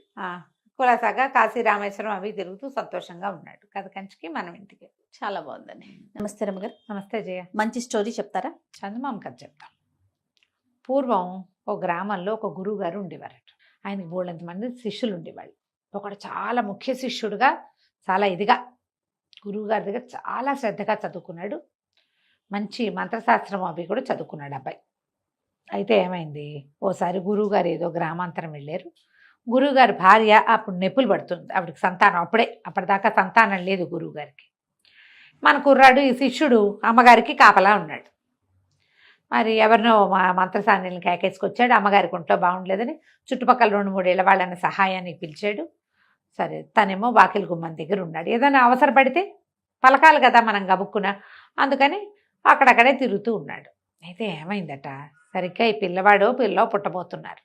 కులాసాగా కాశీ రామేశ్వరం అవి తిరుగుతూ సంతోషంగా ఉన్నాడు. కథ కంచికి మనం ఇంటికి. చాలా బాగుందండి. నమస్తే రమ్మగారు. నమస్తే జయ. మంచి స్టోరీ చెప్తారా? చందమామ కథ చెప్తాం. పూర్వం ఒక గ్రామంలో ఒక గురువు గారు ఉండేవారట. ఆయనకి బోళ్ళంత మంది శిష్యులు ఉండేవాళ్ళు. ఒకడు చాలా ముఖ్య శిష్యుడుగా చాలా ఇదిగా గురువు గారి దగ్గర చాలా శ్రద్ధగా చదువుకున్నాడు. మంచి మంత్రశాస్త్రం అవి కూడా చదువుకున్నాడు అబ్బాయి. అయితే ఏమైంది, ఓసారి గురువుగారు ఏదో గ్రామాంతరం వెళ్ళారు. గురువుగారి భార్య అప్పుడు నొప్పులు పడుతుంది, ఆవిడకి సంతానం అప్పటిదాకా సంతానం లేదు గురువుగారికి. మన కుర్రాడు ఈ శిష్యుడు అమ్మగారికి కాపలా ఉన్నాడు. మరి ఎవరినో మంత్రసాన్యులను కేకేసుకొచ్చాడు. అమ్మగారికి ఒంట్లో బాగుండలేదని చుట్టుపక్కల 2-3 ఏళ్ళ వాళ్ళని సహాయానికి పిలిచాడు. సరే, తనేమో వాకిలి గుమ్మం దగ్గర ఉన్నాడు. ఏదైనా అవసరపడితే పలకాలి కదా మనం గబుక్కున, అందుకని అక్కడక్కడే తిరుగుతూ ఉన్నాడు. అయితే ఏమైందట, సరిగ్గా ఈ పిల్ల పుట్టబోతున్నారు.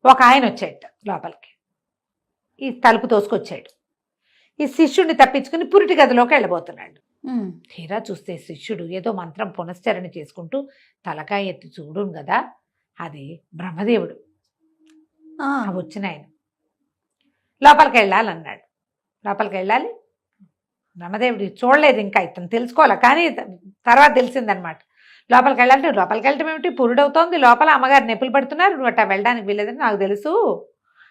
ఒక ఆయన వచ్చాడు లోపలికి, ఈ తలుపు తోసుకొచ్చాడు. ఈ శిష్యుడిని తప్పించుకుని పురిటి గదిలోకి వెళ్ళబోతున్నాడు. తీరా చూస్తే శిష్యుడు ఏదో మంత్రం పునశ్చరణ చేసుకుంటూ తలకాయ ఎత్తి చూడును కదా, అది బ్రహ్మదేవుడు. వచ్చిన ఆయన లోపలికి వెళ్ళాలన్నాడు. లోపలికి వెళ్ళాలి, బ్రహ్మదేవుడు చూడలేదు ఇంకా, ఇతను తెలుసుకోవాలి, కానీ తర్వాత తెలిసిందనమాట. లోపలికి వెళ్ళాలంటే లోపలికి వెళ్ళటం ఏమిటి, పురుడవుతోంది లోపల, అమ్మగారు నొప్పులు పడుతున్నారు, నువ్వు అట్టా వెళ్ళడానికి వీలేదని నాకు తెలుసు.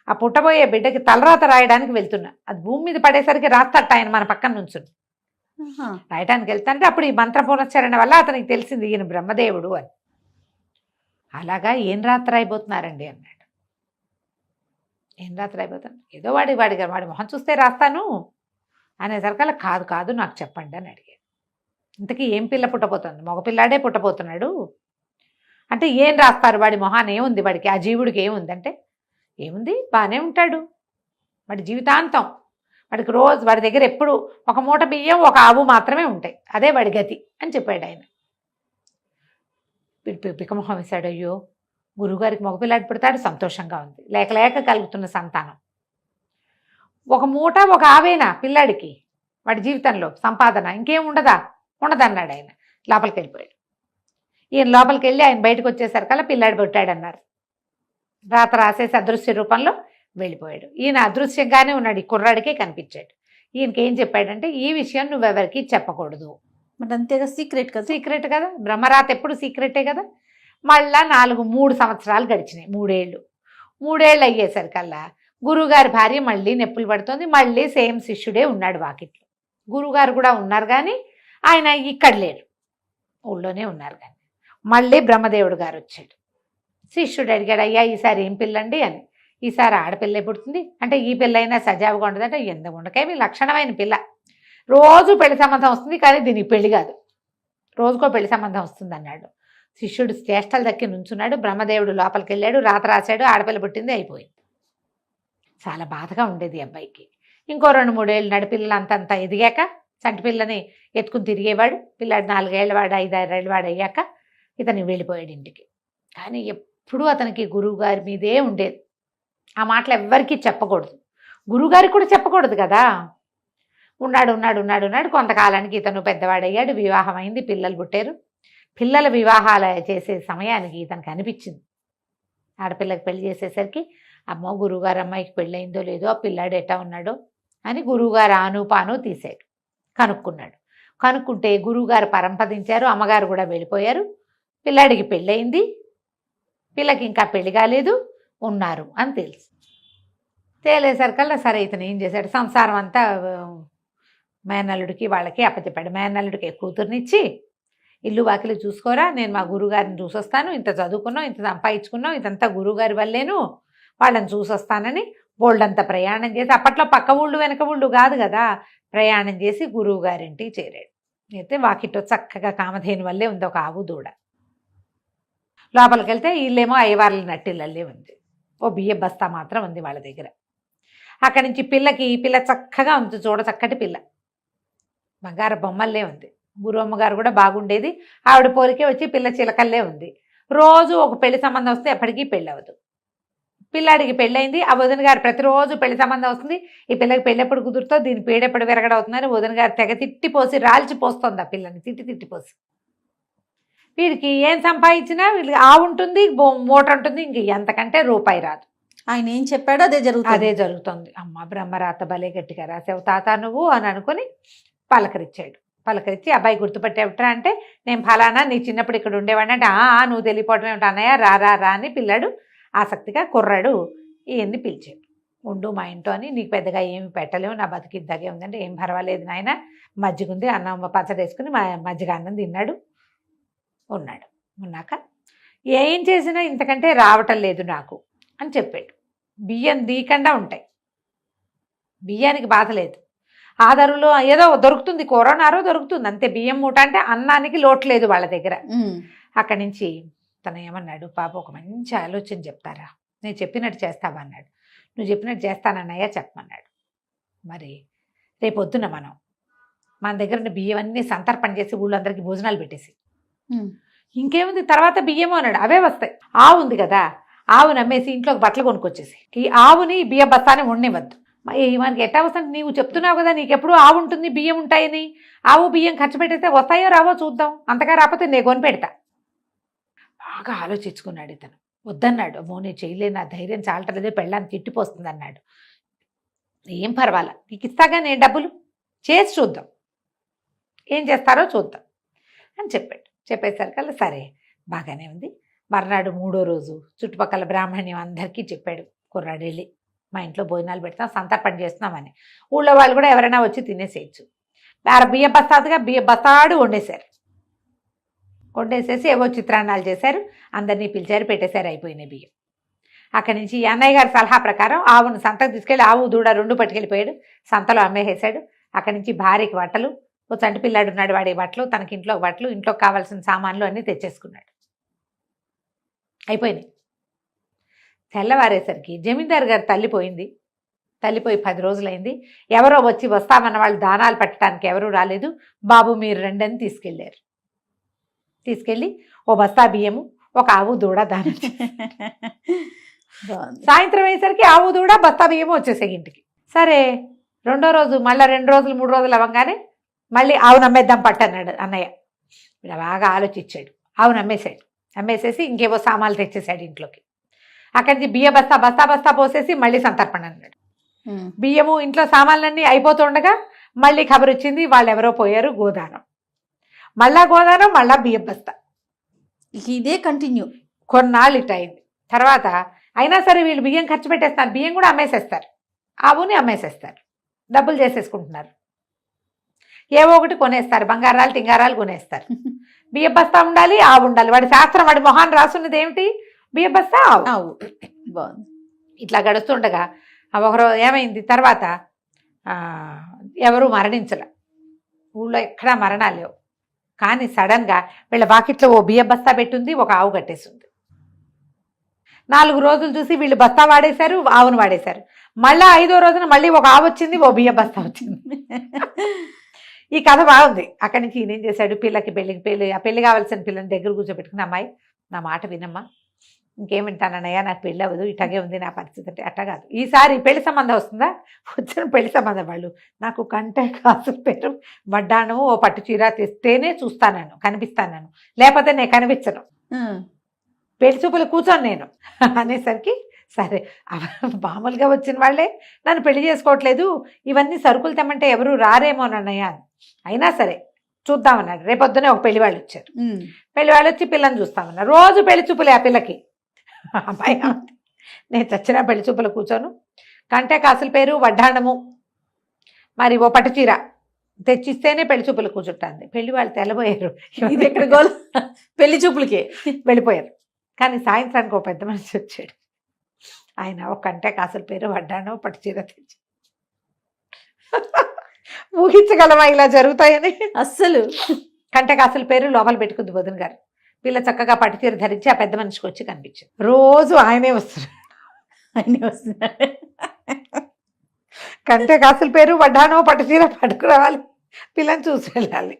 ఆ పుట్టబోయే బిడ్డకి తలరాత రాయడానికి వెళ్తున్నా, అది భూమి మీద పడేసరికి రాస్తట ఆయన మన పక్కన నుంచుని. రాయటానికి వెళ్తానంటే అప్పుడు ఈ మంత్ర పునశ్చరణ వల్ల అతనికి తెలిసింది ఈయన బ్రహ్మదేవుడు అని. అలాగా ఏం రాత్రి అయిపోతున్నారండి అన్నాడు. ఏం రాత్రి అయిపోతాను, ఏదో వాడి మొహం చూస్తే రాస్తాను అనేసరికల్లా కాదు కాదు నాకు చెప్పండి అని అడిగాడు. ఇంతకీ ఏం పిల్ల పుట్టబోతుంది, మగపిల్లాడే పుట్టబోతున్నాడు అంటే ఏం రాస్తారు, వాడి మొహాన్ని ఏముంది, వాడికి ఆ జీవుడికి ఏముంది అంటే, ఏముంది బాగానే ఉంటాడు, వాడి జీవితాంతం, వాడికి రోజు వాడి దగ్గర ఎప్పుడు 1 మూట బియ్యం 1 ఆవు మాత్రమే ఉంటాయి, అదే వాడి గతి అని చెప్పాడు ఆయన. పికమొహం వేశాడు. అయ్యో, గురువుగారికి మగపిల్లాడు పుడతాడు, సంతోషంగా ఉంది, లేక లేక కలుగుతున్న సంతానం. 1 మూట 1 ఆవేనా పిల్లాడికి వాడి జీవితంలో సంపాదన, ఇంకేం ఉండదన్నాడు ఆయన. లోపలికి వెళ్ళిపోయాడు. ఈయన లోపలికి వెళ్ళి ఆయన బయటకు వచ్చేసరికల్లా పిల్లాడు పుట్టాడన్నారు. రాత రాసేసి అదృశ్య రూపంలో వెళ్ళిపోయాడు. ఈయన అదృశ్యంగానే ఉన్నాడు, ఈ కుర్రాడికే కనిపించాడు. ఈయనకి ఏం చెప్పాడంటే, ఈ విషయం నువ్వెవరికి చెప్పకూడదు. మరి అంతేగా, సీక్రెట్ కదా. సీక్రెట్ కదా, బ్రహ్మరాత ఎప్పుడు సీక్రెటే కదా. మళ్ళా 3 సంవత్సరాలు గడిచినాయి, 3 ఏళ్ళు. 3 ఏళ్ళు అయ్యేసరికల్లా గురువుగారి భార్య మళ్ళీ నొప్పులు పడుతుంది. మళ్ళీ సేమ్ శిష్యుడే ఉన్నాడు వాకిట్లో. గురువుగారు కూడా ఉన్నారు కానీ ఆయన ఇక్కడ లేరు, ఊళ్ళోనే ఉన్నారు. కానీ మళ్ళీ బ్రహ్మదేవుడు గారు వచ్చాడు. శిష్యుడు అడిగాడు, అయ్యా ఈసారి ఏం పిల్లండి అని. ఈసారి ఆడపిల్లే పుడుతుంది అంటే, ఈ పిల్ల అయినా సజావుగా ఉండదంటే, ఎందుకు ఉండకేమి లక్షణమైన పిల్ల, రోజు పెళ్లి సంబంధం వస్తుంది కానీ దీనికి పెళ్లి కాదు, రోజుకో పెళ్లి సంబంధం వస్తుంది అన్నాడు. శిష్యుడు చేష్టలు దక్కి నుంచున్నాడు. బ్రహ్మదేవుడు లోపలికి వెళ్ళాడు, రాత రాశాడు, ఆడపిల్ల పుట్టింది, అయిపోయింది. చాలా బాధగా ఉండేది అబ్బాయికి. ఇంకో 2-3 ఏళ్ళు నడిపిల్లలు అంతంతా ఎదిగాక చంటి పిల్లని ఎత్తుకుని తిరిగేవాడు. పిల్లాడు 4 ఏళ్ళ వాడు, 5-6 ఏళ్ళ వాడు అయ్యాక ఇతను వెళ్ళిపోయాడు ఇంటికి. కానీ ఎప్పుడూ అతనికి గురువుగారి మీదే ఉండేది. ఆ మాటలు ఎవ్వరికీ చెప్పకూడదు, గురువుగారికి కూడా చెప్పకూడదు కదా. ఉన్నాడు. కొంతకాలానికి ఇతను పెద్దవాడయ్యాడు, వివాహం అయింది, పిల్లలు పుట్టారు. పిల్లల వివాహాలు చేసే సమయానికి ఇతనికి అనిపించింది, ఆడపిల్లకి పెళ్లి చేసేసరికి, అమ్మో గురువుగారు అమ్మాయికి పెళ్ళయిందో లేదో, ఆ పిల్లాడు ఎట్టా ఉన్నాడో అని గురువుగారు ఆనుపాను తీసాడు. కనుక్కుంటే గురువుగారు పరంపదించారు, అమ్మగారు కూడా వెళ్ళిపోయారు. పిల్లాడికి పెళ్ళయింది, పిల్లకి ఇంకా పెళ్లి కాలేదు, ఉన్నారు అని తెలుసు. తేలేసరికల్లా సరే ఇతను ఏం చేశాడు, సంసారం అంతా మేనల్లుడికి వాళ్ళకి అప్పచెప్పాడు. మేనల్లుడికి కూతుర్నిచ్చి, ఇల్లు వాకిలి చూసుకోరా, నేను మా గురువుగారిని చూసొస్తాను, ఇంత చదువుకున్నాం, ఇంత సంపాదించుకున్నాం, ఇదంతా గురువుగారి వల్లేను, వాళ్ళని చూసొస్తానని బోల్డంత ప్రయాణం చేసి, అప్పట్లో పక్క ఊళ్ళు వెనక ఊళ్ళు కాదు కదా, ప్రయాణం చేసి గురువుగారింటికి చేరాడు. అయితే వాకిట్లో చక్కగా కామధేను వల్లే ఉంది ఒక ఆవు దూడ. లోపలికి వెళ్తే ఇల్లేమో అయ్యవార్ల నట్టిల్లే ఉంది, ఓ బియ్య బస్తా మాత్రం ఉంది వాళ్ళ దగ్గర. అక్కడి నుంచి పిల్ల చక్కగా ఉంది, చూడ చక్కటి పిల్ల, బంగారు బొమ్మల్లే ఉంది. గురువమ్మగారు కూడా బాగుండేది, ఆవిడ పోలికే వచ్చి పిల్ల చిలకల్లే ఉంది. రోజు ఒక పెళ్లి సంబంధం వస్తే ఎప్పటికీ పెళ్ళి అవ్వదు. పిల్లాడికి పెళ్ళయింది, ఆ వదిన గారు ప్రతిరోజు పెళ్లి సంబంధం వస్తుంది, ఈ పిల్లకి పెళ్ళెప్పుడు కుదురుతో, దీని పేడెప్పుడు విరగడవుతుందని వదిన గారు తెగ తిట్టిపోసి రాల్చిపోస్తుంది ఆ పిల్లని, తిట్టిపోసి. వీడికి ఏం సంపాదించినా వీళ్ళకి ఆవు ఉంటుంది, మూట ఉంటుంది, ఇంక ఎంతకంటే రూపాయి రాదు. ఆయన ఏం చెప్పాడో అదే జరుగుతుంది. అమ్మ బ్రహ్మరాత భలే గట్టిగా రాసావు తాత నువ్వు అని అనుకుని పలకరించాడు. పలకరించి, అబ్బాయి గుర్తుపట్టేవిట్రా అంటే, నేను ఫలానా నీ చిన్నప్పుడు ఇక్కడ ఉండేవాడిని అంటే, నువ్వు తెలియపోవటం ఏమిటి అన్నయ్య, రా అని పిల్లాడు ఆసక్తిగా కుర్రాడు ఈయన్ని పిలిచాడు. ఉండు మా ఇంట్లో అని, నీకు పెద్దగా ఏమి పెట్టలేము, నా బతికి ఇద్దగే ఉందంటే, ఏం పర్వాలేదు నాయన, మజ్జిగ ఉంది, అన్నం పచ్చడి వేసుకుని మజ్జిగ అన్నం తిన్నాడు. ఉన్నాక ఏం చేసినా ఇంతకంటే రావటం లేదు నాకు అని చెప్పాడు. బియ్యం దీకుండా ఉంటాయి, బియ్యానికి బాధ లేదు. ఆధారులో ఏదో దొరుకుతుంది, కరోనారో దొరుకుతుంది అంతే. బియ్యం మూట అంటే అన్నానికి లోటు లేదు వాళ్ళ దగ్గర. అక్కడి నుంచి తను ఏమన్నాడు, పాప ఒక మంచి ఆలోచన చెప్తారా, నేను చెప్పినట్టు చేస్తావా అన్నాడు. నువ్వు చెప్పినట్టు చేస్తానన్నయ్య చెప్పమన్నాడు. మరి రేపొద్దున మన దగ్గర బియ్యం అన్నీ సంతర్పణ చేసి ఊళ్ళందరికీ భోజనాలు పెట్టేసి ఇంకేముంది తర్వాత బియ్యము అన్నాడు, అవే వస్తాయి. ఆవు ఉంది కదా, ఆవు నమ్మేసి ఇంట్లోకి బట్టలు కొనుక్కొచ్చేసి ఈ ఆవుని బియ్య బస్తాని ఉండనివ్వద్దు. మనకి ఎట్టా వస్తుంది, నీవు చెప్తున్నావు కదా నీకెప్పుడు ఆవు ఉంటుంది బియ్యం ఉంటాయని. ఆవు బియ్యం ఖర్చు పెట్టేస్తే వస్తాయో రావో చూద్దాం, అంతగా రాకపోతే నేను కొని పెడతా. బాగా ఆలోచించుకున్నాడు ఇతను. వద్దన్నాడు, అమ్మో నేను చేయలేను, నా ధైర్యం చాలటలేదే, పెళ్ళాన్ని తిట్టిపోస్తుంది అన్నాడు. ఏం పర్వాలా, నీకు ఇస్తాగా నేను డబ్బులు, చేసి చూద్దాం, ఏం చేస్తారో చూద్దాం అని చెప్పాడు. చెప్పేసరికల్లా సరే బాగానే ఉంది. మర్నాడు 3వ రోజు చుట్టుపక్కల బ్రాహ్మణ్యం అందరికీ చెప్పాడు, కుర్రాడు వెళ్ళి మా ఇంట్లో భోజనాలు పెడతాం, సంతర్పణ చేస్తున్నామని. ఊళ్ళో వాళ్ళు కూడా ఎవరైనా వచ్చి తినేసేయచ్చు. బియ్య బస్తాదుగా బియ్య బస్తాడు వండేసేసి ఏవో చిత్రాన్నాలు చేశారు, అందరినీ పిలిచారు, పెట్టేశారు, అయిపోయినాయి బియ్యం. అక్కడి నుంచి అన్నయ్య గారి సలహా ప్రకారం ఆవును సంతకు తీసుకెళ్ళి ఆవు దూడ 2 పట్టుకెళ్ళిపోయాడు, సంతలో అమ్మేసేసాడు. అక్కడి నుంచి భార్యకి బట్టలు, ఓ చంటి పిల్లాడు ఉన్నాడు, వాడి బట్టలు, తనకి ఇంట్లో బట్టలు, ఇంట్లోకి కావాల్సిన సామాన్లు అన్నీ తెచ్చేసుకున్నాడు. అయిపోయినాయి. తెల్లవారేసరికి జమీందారు గారు తల్లిపోయింది. తల్లిపోయి 10 రోజులైంది. ఎవరో వచ్చి వస్తామన్న వాళ్ళు దానాలు పెట్టడానికి ఎవరూ రాలేదు. బాబు మీరు రండి అని తీసుకెళ్ళారు. తీసుకెళ్ళి ఓ బస్తా బియ్యము, ఒక ఆవు దూడ దానం. సాయంత్రం అయ్యేసరికి ఆవు దూడ బస్తా బియ్యము వచ్చేసాయి ఇంటికి. సరే 2వ రోజు మళ్ళీ 2 రోజులు 3 రోజులు అవ్వగానే మళ్ళీ ఆవును అమ్మేద్దాం పట్టన్నాడు అన్నయ్య. ఇలా బాగా ఆలోచించాడు, ఆవును అమ్మేశాడు. అమ్మేసేసి ఇంకేవో సామాన్లు తెచ్చేసాడు ఇంట్లోకి. అక్కడి నుంచి బియ్య బస్తా పోసేసి మళ్ళీ సంతర్పణ అన్నాడు. బియ్యము ఇంట్లో సామాన్లన్నీ అయిపోతుండగా మళ్ళీ ఖబర్ వచ్చింది, వాళ్ళు ఎవరో పోయారు, గోదానం. మళ్ళా గోదానం, మళ్ళా బియ్యం బస్తా. ఇదే కంటిన్యూ కొన్నాళ్ళు ఇట్ అయింది. తర్వాత అయినా సరే వీళ్ళు బియ్యం ఖర్చు పెట్టేస్తారు, బియ్యం కూడా అమ్మేసేస్తారు, ఆవుని అమ్మేసేస్తారు, డబ్బులు చేసేసుకుంటున్నారు. ఏవో ఒకటి కొనేస్తారు, బంగారాలు టింగారాలు కొనేస్తారు. బియ్య బస్తా ఉండాలి, ఆవు ఉండాలి. వాడి శాస్త్రం, వాడి మొహాన్ని రాసున్నది ఏమిటి, బియ్య బస్తా ఆవు. బాగుంది. ఇట్లా గడుస్తుండగా ఒకరు ఏమైంది, తర్వాత ఎవరు మరణించలే, ఊళ్ళో ఎక్కడా మరణాలు లేవు. కానీ సడన్గా వీళ్ళ వాకిట్లో ఓ బియ్య బస్తా పెట్టుంది, ఒక ఆవు కట్టేసింది. 4 రోజులు చూసి వీళ్ళు బస్తా వాడేశారు, ఆవును వాడేశారు. మళ్ళీ 5వ రోజున మళ్ళీ ఒక ఆవు వచ్చింది, ఓ బియ్య బస్తా వచ్చింది. ఈ కథ బాగుంది. అక్కడి నుంచి ఈయన ఏం చేశాడు, పెళ్లి కావాల్సిన పిల్లని దగ్గర కూర్చోబెట్టుకుని, అమ్మాయి నా మాట వినమ్మా, ఇంకేమింటానన్నయ్యా, నాకు పెళ్ళి అవ్వదు, ఇట్లాగే ఉంది నా పరిస్థితి అంటే. అట్లా కాదు, ఈసారి పెళ్లి సంబంధం వస్తుందా, వచ్చిన పెళ్లి సంబంధం వాళ్ళు నాకు కంటే కాసు పేరు వడ్డాణము ఓ పట్టు చీర తెస్తేనే చూస్తాను, కనిపిస్తాను, లేకపోతే నేను కనిపించను, పెళ్లి చూపులు కూర్చోను నేను అనేసరికి, సరే మామూలుగా వచ్చిన వాళ్ళే నన్ను పెళ్లి చేసుకోవట్లేదు, ఇవన్నీ సరుకులు తెమ్మంటే ఎవరు రారేమోనన్నయ్య, అయినా సరే చూద్దామన్నాడు. రేపొద్దునే ఒక పెళ్లి వాళ్ళు వచ్చారు. పెళ్లి వాళ్ళు వచ్చి పిల్లని చూస్తామన్నారు. రోజు పెళ్లి చూపులే ఆ పిల్లకి. అమ్మాయి నేను చచ్చిన పెళ్లి చూపులు కూర్చోను, కంటే కాసుల పేరు వడ్డాణము మరి ఓ పట్టు చీర తెచ్చిస్తేనే పెళ్లి చూపులు కూర్చుంటుంది. పెళ్లి వాళ్ళు తెల్లబోయారు, ఇది ఎక్కడ గోల్, పెళ్లి చూపులకి వెళ్ళిపోయారు. కానీ సాయంత్రానికి ఒక పెద్ద మనిషి వచ్చాడు. ఆయన ఒక కంటే కాసుల పేరు వడ్డాణం పట్టు చీర తెచ్చి, ఊహించగలమా ఇలా జరుగుతాయని? అస్సలు. కంటే కాసుల పేరు లోపల పెట్టుకుంది వదిన గారు. పిల్ల చక్కగా పట్టు చీర ధరించి ఆ పెద్ద మనిషికి వచ్చి కనిపించింది. రోజు ఆయనే వస్తున్నాడు. కంటే కాసుల పేరు వడ్డాణం పట్టు చీర పట్టుకురావాలి, పిల్లని చూసి వెళ్ళాలి.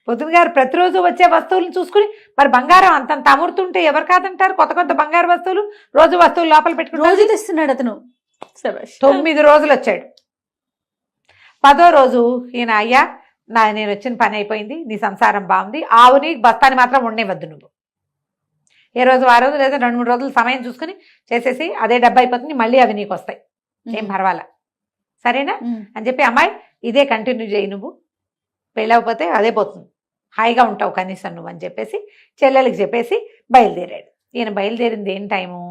పొద్దున గారు ప్రతిరోజు వచ్చే వస్తువులను చూసుకుని, మరి బంగారం అంతంత అమృతుంటే ఎవరు కాదంటారు, కొత్త కొత్త బంగారు వస్తువులు రోజు వస్తువులు లోపల పెట్టుకుని రోజు తెస్తున్నాడు అతను. 9 రోజులు వచ్చాడు. 10వ రోజు ఈయన, అయ్యా నేను వచ్చిన పని అయిపోయింది, నీ సంసారం బాగుంది, ఆవుని బస్తాని మాత్రం ఉండేవద్దు నువ్వు, ఏ రోజు ఆ రోజు లేదా 2-3 రోజులు సమయం చూసుకుని చేసేసి అదే డబ్బు అయిపోతుంది, మళ్ళీ అవి నీకు వస్తాయి, ఏం పర్వాలా, సరేనా అని చెప్పి, అమ్మాయి ఇదే కంటిన్యూ చేయి, నువ్వు పెళ్ళవకపోతే అదే పోతుంది, హాయిగా ఉంటావు కనీసం నువ్వు అని చెప్పేసి చెల్లెలకి చెప్పేసి బయలుదేరాడు. ఈయన బయలుదేరింది ఏం టైము,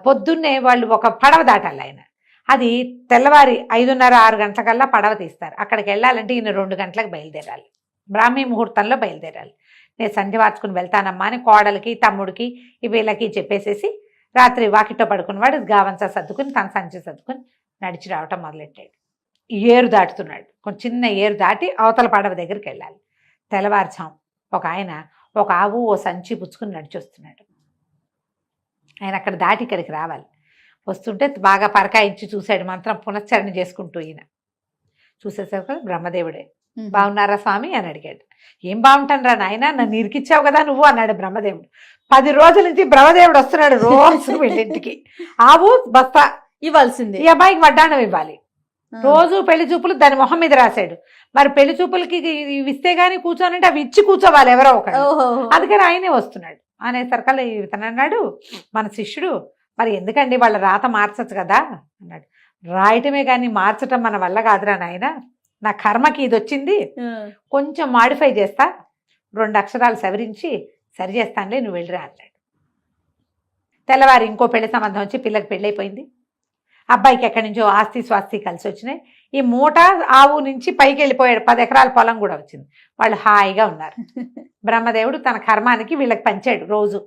పొద్దున్నే వాళ్ళు ఒక పడవ దాటాలి. ఆయన అది తెల్లవారి 5:30-6 గంటలకల్లా పడవ తీస్తారు. అక్కడికి వెళ్ళాలంటే ఈయన 2 గంటలకు బయలుదేరాలి, బ్రాహ్మీ ముహూర్తంలో బయలుదేరాలి. నేను సంధి వార్చుకుని వెళ్తానమ్మా అని కోడలికి తమ్ముడికి వీళ్ళకి చెప్పేసేసి రాత్రి వాకిట్లో పడుకున్నవాడు గావంచా సర్దుకుని తన సంచి సర్దుకుని నడిచి రావటం మొదలెట్టాడు. ఏరు దాటుతున్నాడు. కొంచెం చిన్న ఏరు దాటి అవతల పడవ దగ్గరికి వెళ్ళాలి. తెల్లవారుచాం ఒక ఆయన ఒక ఆవు ఓ సంచి పుచ్చుకుని నడిచి వస్తున్నాడు. ఆయన అక్కడ దాటి ఇక్కడికి రావాలి. వస్తుంటే బాగా పరకాయించి చూశాడు. మంత్రం పునశ్చరణ చేసుకుంటూ ఈయన చూసేసరికి బ్రహ్మదేవుడే. బాగున్నారా స్వామి అని అడిగాడు. ఏం బాగుంటాను రా నాయన, నన్ను ఇరికిచ్చావు కదా నువ్వు అన్నాడు బ్రహ్మదేవుడు. 10 రోజుల నుంచి బ్రహ్మదేవుడు వస్తున్నాడు రోజు వీళ్ళింటికి. ఆవు బస్తా ఇవ్వాల్సిందే, ఈ అబ్బాయికి వడ్డాణం ఇవ్వాలి. రోజు పెళ్లి చూపులు దాని మొహం మీద రాశాడు. మరి పెళ్లి చూపులకి ఇవి ఇస్తే గానీ కూర్చోనంటే అవి ఇచ్చి కూర్చోవాలి ఎవరో ఒకరు. అందుకని ఆయనే వస్తున్నాడు. అనేసరికల్లా ఇతను అన్నాడు, మన శిష్యుడు, మరి ఎందుకండి వాళ్ళ రాత మార్చచ్చు కదా అన్నాడు. రాయటమే కానీ మార్చటం మన వల్ల కాదురా నాయన, నా కర్మకి ఇది వచ్చింది, కొంచెం మాడిఫై చేస్తా, 2 అక్షరాలు సవరించి సరి చేస్తానులే, నువ్వు వెళ్ళిరా అన్నాడు. తెల్లవారి ఇంకో పెళ్లి సంబంధం వచ్చి పిల్లకి పెళ్ళైపోయింది. అబ్బాయికి ఎక్కడి నుంచో ఆస్తి స్వాస్తి కలిసి వచ్చినాయి. ఈ మూట ఆవు నుంచి పైకి వెళ్ళిపోయాడు. 10 ఎకరాల పొలం కూడా వచ్చింది. వాళ్ళు హాయిగా ఉన్నారు. బ్రహ్మదేవుడు తన కర్మానికి వీళ్ళకి పంచాడు. రోజు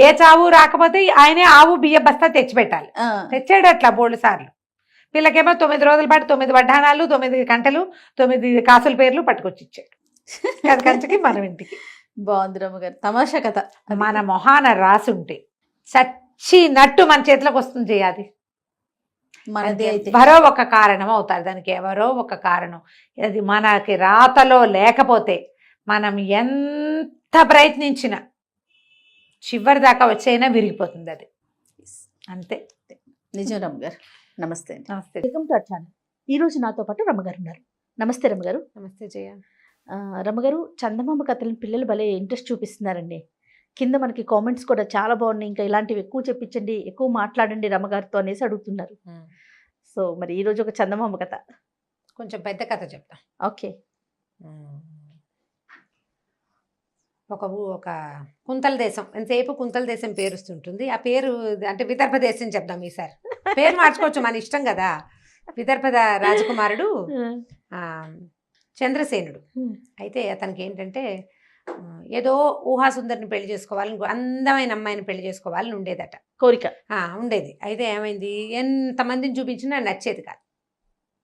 ఏ చావు రాకపోతే ఆయనే ఆవు బియ్య బస్తా తెచ్చిపెట్టాలి. తెచ్చాడు అట్లా 3 సార్లు. వీళ్ళకేమో 9 రోజుల పాటు 9 వడ్డాణాలు, 9 గంటలు, 9 కాసుల పేర్లు పట్టుకొచ్చి ఇచ్చాడు. అది కంచకి మనం ఇంటికి. బాగుంది రమ్మగారు, తమాషా కథ. మన మొహాన రాసుంటే చచ్చినట్టు మన చేతిలోకి వస్తుంది చేయాలి. మనదే అయితే ఎవరో ఒక కారణం అవుతారు దానికి, ఎవరో ఒక కారణం. అది మనకి రాతలో లేకపోతే మనం ఎంత ప్రయత్నించినా చివరి దాకా వచ్చైనా విరిగిపోతుంది అది. అంతే. నిజం రమ్మగారు. నమస్తే. నమస్తే. Welcome to our channel. ఈ రోజు నాతో పాటు రమ్మగారు ఉన్నారు. నమస్తే రమ్మగారు. నమస్తే జయ. రమ్మగారు, చందమామ కథలను పిల్లలు భలే ఇంట్రెస్ట్ చూపిస్తున్నారండి. కింద మనకి కామెంట్స్ కూడా చాలా బాగున్నాయి. ఇంకా ఇలాంటివి ఎక్కువ చెప్పించండి, ఎక్కువ మాట్లాడండి రమ్మగారితో అనేసి అడుగుతున్నారు. సో మరి ఈరోజు ఒక చందమామ కథ, కొంచెం పెద్ద కథ చెప్తా. ఓకే. ఒక కుంతల దేశం, ఎంతసేపు కుంతల దేశం పేరుస్తుంటుంది. ఆ పేరు అంటే విదర్భ దేశం చెప్దాం ఈసారి. పేరు మార్చుకోవచ్చు, మన ఇష్టం కదా. విదర్భ రాజకుమారుడు చంద్రసేనుడు. అయితే అతనికి ఏంటంటే ఏదో ఊహాసుందరిని పెళ్లి చేసుకోవాలని, అందమైన అమ్మాయిని పెళ్లి చేసుకోవాలని ఉండేదట, కోరిక ఉండేది. అయితే ఏమైంది, ఎంతమందిని చూపించినా నచ్చేది కాదు,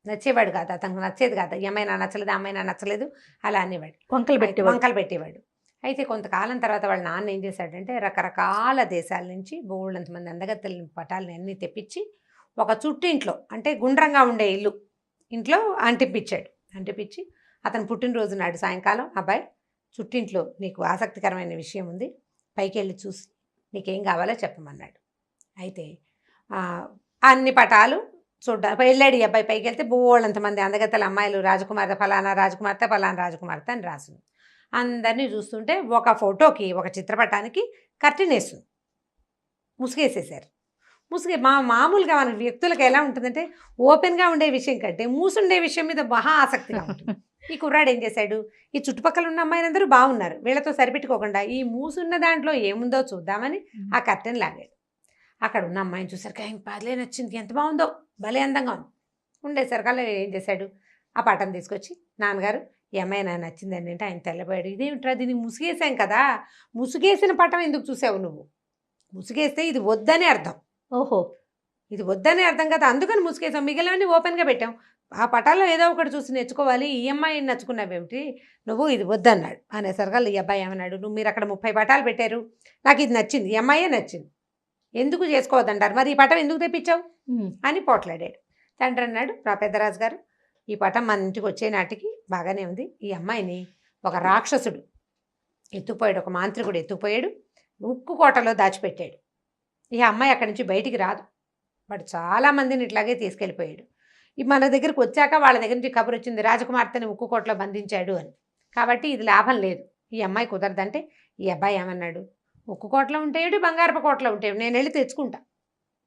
నచ్చేవాడు కాదు, అతనికి నచ్చేది కాదు. ఏమైనా నచ్చలేదు, అమ్మాయినా నచ్చలేదు, అలా అనేవాడు, వంకలు పెట్టేవాడు. అయితే కొంతకాలం తర్వాత వాళ్ళ నాన్న ఏం చేశాడంటే రకరకాల దేశాల నుంచి బోళ్ళంతమంది అందగత్తెల పటాలని అన్నీ తెప్పించి ఒక చుట్టింట్లో, అంటే గుండ్రంగా ఉండే ఇంట్లో అంటిపించి అతను పుట్టినరోజు నాడు సాయంకాలం, అబ్బాయి చుట్టింట్లో నీకు ఆసక్తికరమైన విషయం ఉంది, పైకి వెళ్ళి చూసి నీకేం కావాలో చెప్పమన్నాడు. అయితే అన్ని పటాలు వెళ్ళాడు ఈ అబ్బాయి. పైకి వెళ్తే బోళ్ళంతమంది అందగత్తెల అమ్మాయిలు, రాజకుమార్తె ఫలానా రాజకుమార్తె ఫలానా రాజకుమార్తె అని రాసింది. అందరినీ చూస్తుంటే ఒక ఫోటోకి, ఒక చిత్రపటానికి కర్టెన్ వేస్తుంది, ముసుగేసేసారు. మామూలుగా మన వ్యక్తులకు ఎలా ఉంటుందంటే ఓపెన్గా ఉండే విషయం కంటే మూసుండే విషయం మీద మహా ఆసక్తిగా ఉంటుంది. ఈ కుర్రాడు ఏం చేశాడు, ఈ చుట్టుపక్కల ఉన్న అమ్మాయిలందరూ బాగున్నారు, వీళ్ళతో సరిపెట్టుకోకుండా ఈ మూసున్న దాంట్లో ఏముందో చూద్దామని ఆ కర్టెన్ లాగాడు. అక్కడ ఉన్న అమ్మాయిని చూసరికి ఆయన పర్లే నచ్చింది, ఎంత బాగుందో, భలే అందంగా ఉంది. ఉండేసరికల్లా ఏం చేశాడు, ఆ పటం తీసుకొచ్చి, నాన్నగారు ఈ అమ్మాయి నాకు నచ్చిందండి అంటే ఆయన తెల్లబోయాడు. ఇదేమిట్రా, దీనికి ముసుగేసాం కదా, ముసుగేసిన పటం ఎందుకు చూసావు నువ్వు, ముసుగేస్తే ఇది వద్దనే అర్థం. ఓహో, ఇది వద్దనే అర్థం కదా, అందుకని ముసుగేసాం, మిగిలినవన్నీ ఓపెన్గా పెట్టాం. ఆ పటాల్లో ఏదో ఒకటి చూసి నేర్చుకోవాలి, ఈ అమ్మాయిని నచ్చుకున్నావేమిటి నువ్వు, ఇది వద్దన్నాడు. అనేసరికల్లా ఈ అబ్బాయి ఏమన్నాడు, మీరు అక్కడ 30 పటాలు పెట్టారు, నాకు ఇది నచ్చింది, ఈ అమ్మాయే నచ్చింది, ఎందుకు చేసుకోవద్దంటారు, మరి ఈ పటం ఎందుకు తెప్పించావు అని పోట్లాడాడు. తండ్రి అన్నాడు, పెద్దరాజు గారు, ఈ పటం మన ఇంటికి వచ్చే నాటికి బాగానే ఉంది, ఈ అమ్మాయిని ఒక రాక్షసుడు ఎత్తుకుపోయాడు, ఒక మాంత్రికుడు ఎత్తుకుపోయాడు, ఉక్కు కోటలో దాచిపెట్టాడు. ఈ అమ్మాయి అక్కడి నుంచి బయటికి రాదు, వాడు చాలామందిని ఇట్లాగే తీసుకెళ్ళిపోయాడు. మన దగ్గరికి వచ్చాక వాళ్ళ దగ్గర నుంచి కబురు వచ్చింది, రాజకుమార్తెని ఉక్కు కోటలో బంధించాడు అని. కాబట్టి ఇది లాభం లేదు, ఈ అమ్మాయి కుదరదంటే ఈ అబ్బాయి ఏమన్నాడు, ఉక్కు కోటలో ఉంటాడు, బంగారపు కోటలో ఉంటాడు, నేను వెళ్ళి తెచ్చుకుంటా,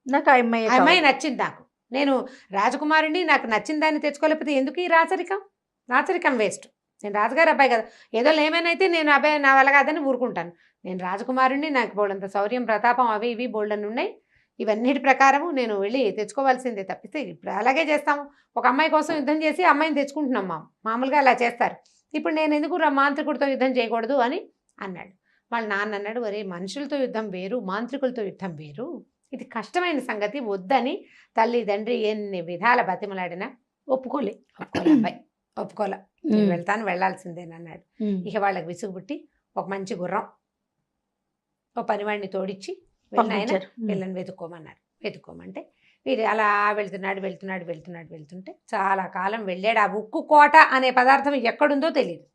నాకు ఆ అమ్మాయి నచ్చింది, నాకు నేను రాజకుమారుని, నాకు నచ్చిన దాన్ని తెచ్చుకోలేకపోతే ఎందుకు ఈ రాచరికం వేస్ట్. నేను రాజుగారి అబ్బాయి కదా, ఏదో ఏమైనా నేను అబ్బాయి నా వల్ల కాదని ఊరుకుంటాను, నేను రాజకుమారుని, నాకు బోల్డంత శౌర్యం ప్రతాపం అవి ఇవి బోల్డన్ ఉన్నాయి, ఇవన్నిటి ప్రకారము నేను వెళ్ళి తెచ్చుకోవాల్సిందే తప్పిస్తే ఇప్పుడు అలాగే చేస్తాము. ఒక అమ్మాయి కోసం యుద్ధం చేసి అమ్మాయిని తెచ్చుకుంటున్నాం, మామూలుగా అలా చేస్తారు. ఇప్పుడు నేను ఎందుకు మాంత్రికుడితో యుద్ధం చేయకూడదు అని అన్నాడు. వాళ్ళ నాన్న అన్నాడు, ఒరే మనుషులతో యుద్ధం వేరు, మాంత్రికులతో యుద్ధం వేరు, ఇది కష్టమైన సంగతి, వద్దని తల్లి తండ్రి ఎన్ని విధాల బతిమలాడినా ఒప్పుకోలే అబ్బాయి ఒప్పుకోలే. నేను వెళ్తాను, వెళ్ళాల్సిందేనన్నాడు. ఇక వాళ్ళకి విసుగు పుట్టి ఒక మంచి గుర్రం, ఓ పనివాడిని తోడిచ్చి వెళ్ళిన వీళ్ళని వెతుక్కోమన్నారు. వెతుక్కోమంటే వీడు అలా వెళ్తుంటే చాలా కాలం వెళ్ళాడు. ఆ ఉక్కు కోట అనే పదార్థం ఎక్కడుందో తెలియదు,